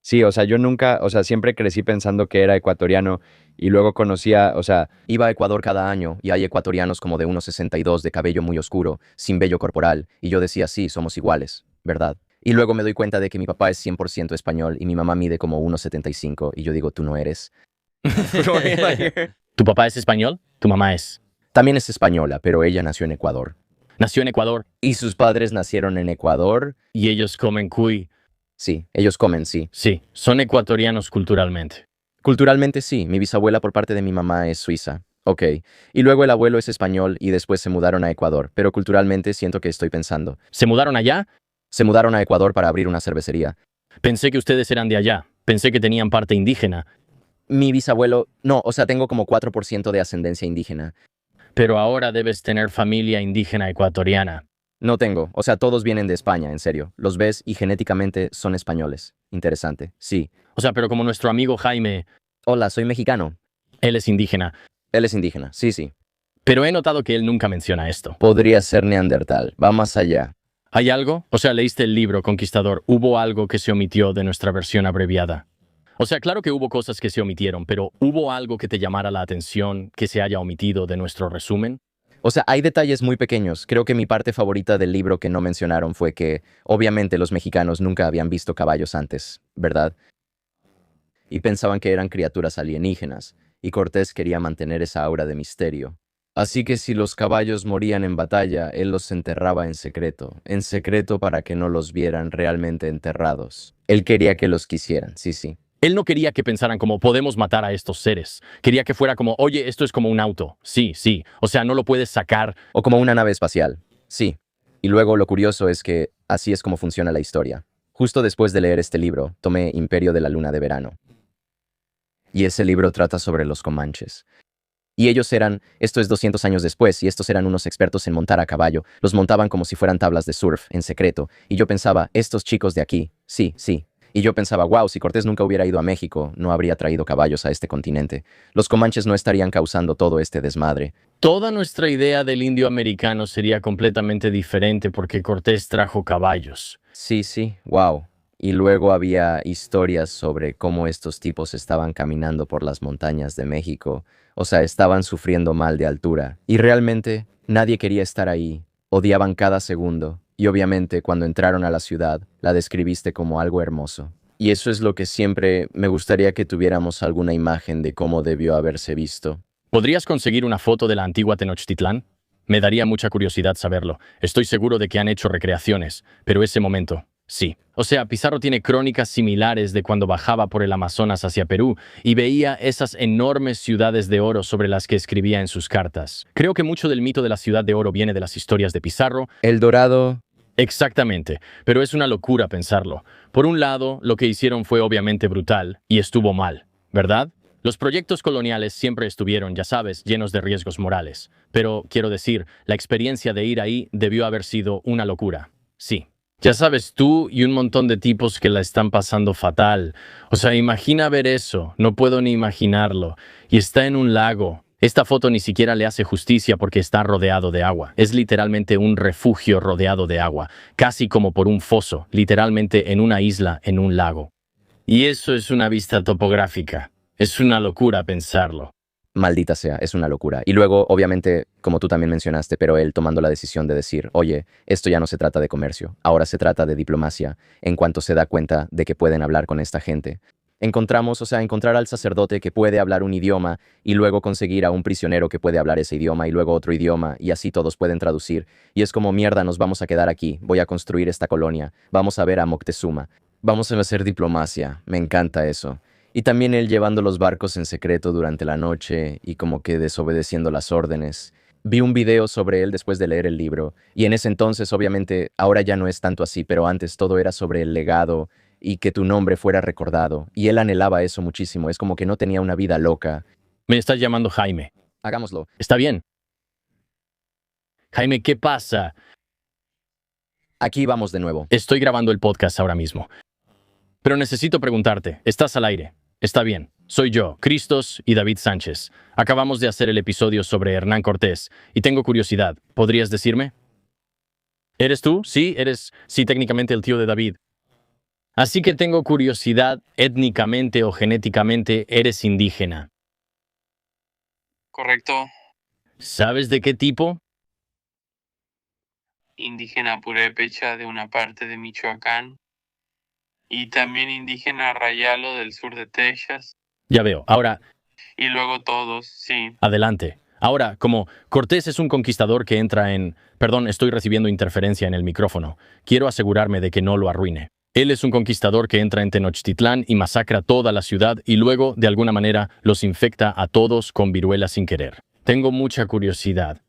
Sí, o sea, yo nunca, o sea, siempre crecí pensando que era ecuatoriano y luego conocía, o sea, Iba a Ecuador cada año y hay ecuatorianos como de 1,62 de cabello muy oscuro, sin vello corporal, y yo decía, sí, somos iguales, ¿verdad? Y luego me doy cuenta de que mi papá es 100% español y mi mamá mide como 1,75 y yo digo, tú no eres. ¿Tu papá es español? ¿Tu mamá es? También es española, pero ella nació en Ecuador. Nació en Ecuador ¿Y sus padres nacieron en Ecuador? y ellos comen cuy. Sí, ellos comen, sí. Sí, son ecuatorianos culturalmente. Culturalmente sí, mi bisabuela por parte de mi mamá es suiza. Ok. Y luego el abuelo es español y después se mudaron a Ecuador, pero culturalmente siento que estoy pensando. ¿Se mudaron allá? Se mudaron a Ecuador para abrir una cervecería. Pensé que ustedes eran de allá. Pensé que tenían parte indígena. Mi bisabuelo, no, o sea, tengo como 4% de ascendencia indígena. Pero ahora debes tener familia indígena ecuatoriana. No tengo, o sea, todos vienen de España, en serio. Los ves y genéticamente son españoles. Interesante, sí. O sea, pero como nuestro amigo Jaime, Hola, soy mexicano. él es indígena. Él es indígena, sí, sí. Pero he notado que él nunca menciona esto. podría ser neandertal, va más allá. ¿Hay algo? O sea, leíste el libro Conquistador. ¿Hubo algo que se omitió de nuestra versión abreviada? O sea, claro que hubo cosas que se omitieron, pero ¿hubo algo que te llamara la atención que se haya omitido de nuestro resumen? O sea, hay detalles muy pequeños. Creo que mi parte favorita del libro que no mencionaron fue que, obviamente, los mexicanos nunca habían visto caballos antes, ¿verdad? Y pensaban que eran criaturas alienígenas, y Cortés quería mantener esa aura de misterio. Así que si los caballos morían en batalla, él los enterraba en secreto para que no los vieran realmente enterrados. Él quería que los quisieran, sí, sí. Él no quería que pensaran como podemos matar a estos seres. Quería que fuera como, oye, esto es como un auto. Sí, sí. O sea, no lo puedes sacar. O como una nave espacial, sí. Y luego lo curioso es que así es como funciona la historia. Justo después de leer este libro, tomé Imperio de la Luna de Verano. Y ese libro trata sobre los comanches. Y ellos eran, esto es 200 años después, y estos eran unos expertos en montar a caballo. Los montaban como si fueran tablas de surf, en secreto. Y yo pensaba, estos chicos de aquí, sí, sí. Y yo pensaba, wow, si Cortés nunca hubiera ido a México, no habría traído caballos a este continente. Los comanches no estarían causando todo este desmadre. Toda nuestra idea del indio americano sería completamente diferente porque Cortés trajo caballos. Sí, sí, wow. Y luego había historias sobre cómo estos tipos estaban caminando por las montañas de México. O sea, estaban sufriendo mal de altura. Y realmente nadie quería estar ahí. Odiaban cada segundo. Y obviamente cuando entraron a la ciudad, la describiste como algo hermoso. Y eso es lo que siempre me gustaría que tuviéramos alguna imagen de cómo debió haberse visto. ¿Podrías conseguir una foto de la antigua Tenochtitlán? Me daría mucha curiosidad saberlo. Estoy seguro de que han hecho recreaciones, pero ese momento, sí. O sea, Pizarro tiene crónicas similares de cuando bajaba por el Amazonas hacia Perú y veía esas enormes ciudades de oro sobre las que escribía en sus cartas. Creo que mucho del mito de la ciudad de oro viene de las historias de Pizarro. El Dorado. Exactamente, pero es una locura pensarlo. Por un lado, lo que hicieron fue obviamente brutal y estuvo mal, ¿verdad? Los proyectos coloniales siempre estuvieron, ya sabes, llenos de riesgos morales. Pero, quiero decir, la experiencia de ir ahí debió haber sido una locura. Sí. Ya sabes, tú y un montón de tipos que la están pasando fatal. O sea, imagina ver eso. No puedo ni imaginarlo. Y está en un lago. Esta foto ni siquiera le hace justicia porque está rodeado de agua. Es literalmente un refugio rodeado de agua, casi como por un foso, literalmente en una isla, en un lago. Y eso es una vista topográfica. Es una locura pensarlo. Maldita sea, es una locura. Y luego, obviamente, como tú también mencionaste, pero él tomando la decisión de decir, oye, esto ya no se trata de comercio, ahora se trata de diplomacia, en cuanto se da cuenta de que pueden hablar con esta gente. Encontramos, o sea, encontrar al sacerdote que puede hablar un idioma y luego conseguir a un prisionero que puede hablar ese idioma y luego otro idioma y así todos pueden traducir. Y es como, mierda, nos vamos a quedar aquí, voy a construir esta colonia, vamos a ver a Moctezuma, vamos a hacer diplomacia, me encanta eso. Y también él llevando los barcos en secreto durante la noche y como que desobedeciendo las órdenes. Vi un video sobre él después de leer el libro, y en ese entonces, obviamente, ahora ya no es tanto así, pero antes todo era sobre el legado y que tu nombre fuera recordado, y él anhelaba eso muchísimo, es como que no tenía una vida loca. Me estás llamando Jaime. Hagámoslo. Está bien. Jaime, ¿qué pasa? Aquí vamos de nuevo. Estoy grabando el podcast ahora mismo. Pero necesito preguntarte, ¿estás al aire? Está bien. Soy yo, Cristos y David Sánchez. Acabamos de hacer el episodio sobre Hernán Cortés y tengo curiosidad. ¿Podrías decirme? ¿Eres tú? Sí, eres, sí, técnicamente el tío de David. Así que tengo curiosidad, étnicamente o genéticamente eres indígena. Correcto. ¿Sabes de qué tipo? Indígena purépecha de una parte de Michoacán y también indígena rayalo del sur de Texas Ya veo. Ahora, y luego todos, sí. adelante. Ahora, como Cortés es un conquistador que entra en... Perdón, estoy recibiendo interferencia en el micrófono. Quiero asegurarme de que no lo arruine. Él es un conquistador que entra en Tenochtitlán y masacra toda la ciudad y luego, de alguna manera, los infecta a todos con viruela sin querer. Tengo mucha curiosidad.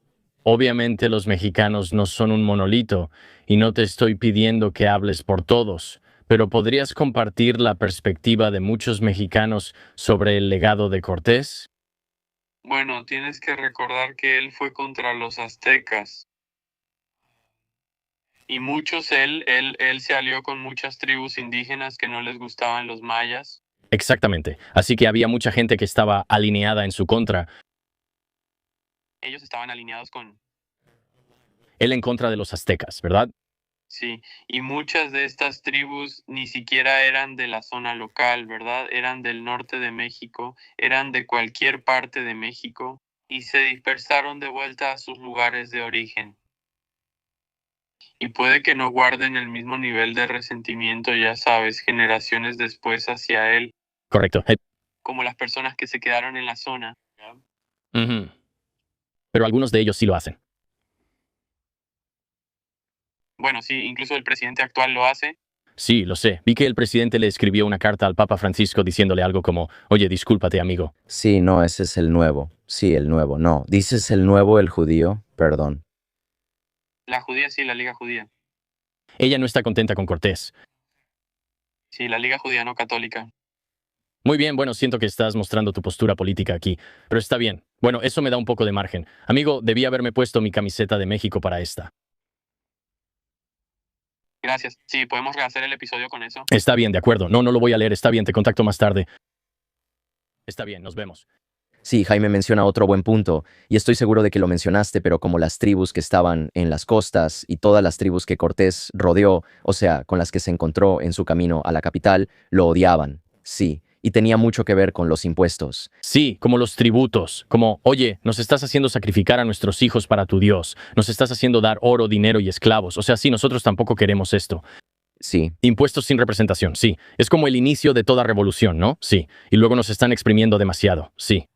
Obviamente los mexicanos no son un monolito y no te estoy pidiendo que hables por todos, pero ¿podrías compartir la perspectiva de muchos mexicanos sobre el legado de Cortés? Bueno, tienes que recordar que él fue contra los aztecas. Y él se alió con muchas tribus indígenas que no les gustaban los mayas. Exactamente. Así que había mucha gente que estaba alineada en su contra. Ellos estaban alineados con... Él en contra de los aztecas, ¿verdad? Sí, y muchas de estas tribus ni siquiera eran de la zona local, ¿verdad? Eran del norte de México, eran de cualquier parte de México y se dispersaron de vuelta a sus lugares de origen. Y puede que no guarden el mismo nivel de resentimiento, ya sabes, generaciones después hacia él, Correcto. como las personas que se quedaron en la zona. Ujú. Pero algunos de ellos sí lo hacen. Bueno, sí, incluso el presidente actual lo hace. Sí, lo sé. Vi que el presidente le escribió una carta al Papa Francisco diciéndole algo como, oye, discúlpate, amigo. Sí, no, ese es el nuevo. Sí, el nuevo. No, dices el nuevo, el judío. Perdón. La judía, sí, la Liga Judía. Ella no está contenta con Cortés. Sí, la Liga Judía no católica. Muy bien, bueno, siento que estás mostrando tu postura política aquí, pero está bien. Bueno, eso me da un poco de margen. Amigo, debí haberme puesto mi camiseta de México para esta. Gracias. Sí, podemos rehacer el episodio con eso. Está bien, de acuerdo. No, no lo voy a leer. Está bien, te contacto más tarde. Está bien, nos vemos. Sí, Jaime menciona otro buen punto, y estoy seguro de que lo mencionaste, pero como las tribus que estaban en las costas y todas las tribus que Cortés rodeó, o sea, con las que se encontró en su camino a la capital, lo odiaban. Sí, y tenía mucho que ver con los impuestos. Sí, como los tributos, como, oye, nos estás haciendo sacrificar a nuestros hijos para tu Dios, nos estás haciendo dar oro, dinero y esclavos, o sea, sí, nosotros tampoco queremos esto. Sí, Impuestos sin representación, sí. Es como el inicio de toda revolución, ¿no? Sí. Y luego nos están exprimiendo demasiado, sí.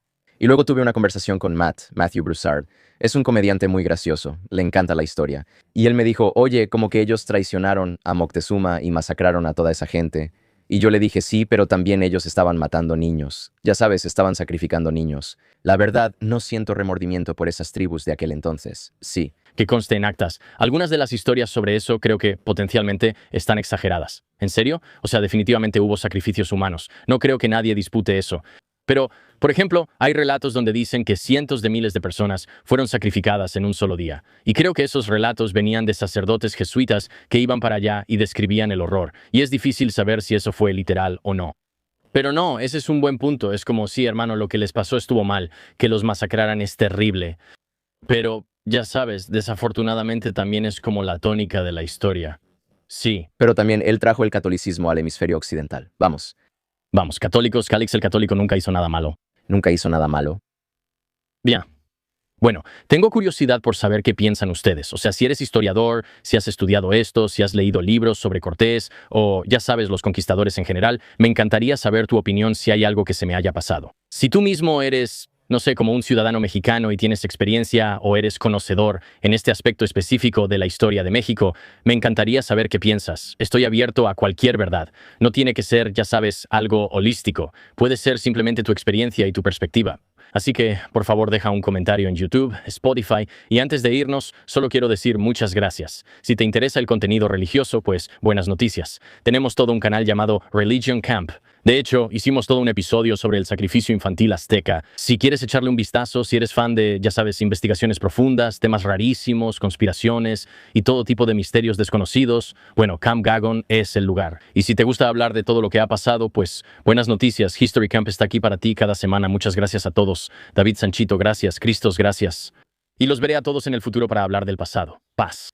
y luego tuve una conversación con Matthew Broussard. Es un comediante muy gracioso, le encanta la historia. Y él me dijo, oye, como que ellos traicionaron a Moctezuma y masacraron a toda esa gente. Y yo le dije, sí, pero también ellos estaban matando niños. Ya sabes, estaban sacrificando niños. La verdad, no siento remordimiento por esas tribus de aquel entonces. Sí, Que conste en actas. Algunas de las historias sobre eso creo que potencialmente están exageradas. ¿En serio? O sea, definitivamente hubo sacrificios humanos. No creo que nadie dispute eso. Pero, por ejemplo, hay relatos donde dicen que cientos de miles de personas fueron sacrificadas en un solo día. Y creo que esos relatos venían de sacerdotes jesuitas que iban para allá y describían el horror. Y es difícil saber si eso fue literal o no. Pero no, ese es un buen punto. Es como, sí, hermano, lo que les pasó estuvo mal. Que los masacraran es terrible. Pero, ya sabes, desafortunadamente también es como la tónica de la historia. Sí, pero también él trajo el catolicismo al hemisferio occidental. Vamos, vamos, católicos, Calix el católico nunca hizo nada malo. nunca hizo nada malo. Bien. Bueno, tengo curiosidad por saber qué piensan ustedes. O sea, si eres historiador, si has estudiado esto, si has leído libros sobre Cortés, o ya sabes, los conquistadores en general, me encantaría saber tu opinión si hay algo que se me haya pasado. Si tú mismo eres, no sé, como un ciudadano mexicano y tienes experiencia o eres conocedor en este aspecto específico de la historia de México, me encantaría saber qué piensas. Estoy abierto a cualquier verdad. No tiene que ser, ya sabes, algo holístico. Puede ser simplemente tu experiencia y tu perspectiva. Así que, por favor, deja un comentario en YouTube, Spotify, y antes de irnos, solo quiero decir muchas gracias. Si te interesa el contenido religioso, pues, buenas noticias. Tenemos todo un canal llamado Religion Camp. De hecho, hicimos todo un episodio sobre el sacrificio infantil azteca. Si quieres echarle un vistazo, si eres fan de, ya sabes, investigaciones profundas, temas rarísimos, conspiraciones y todo tipo de misterios desconocidos, bueno, Camp Gagon es el lugar. Y si te gusta hablar de todo lo que ha pasado, pues, buenas noticias. History Camp está aquí para ti cada semana. Muchas gracias a todos. David Sanchito, gracias. Cristos, gracias. Y los veré a todos en el futuro para hablar del pasado. Paz.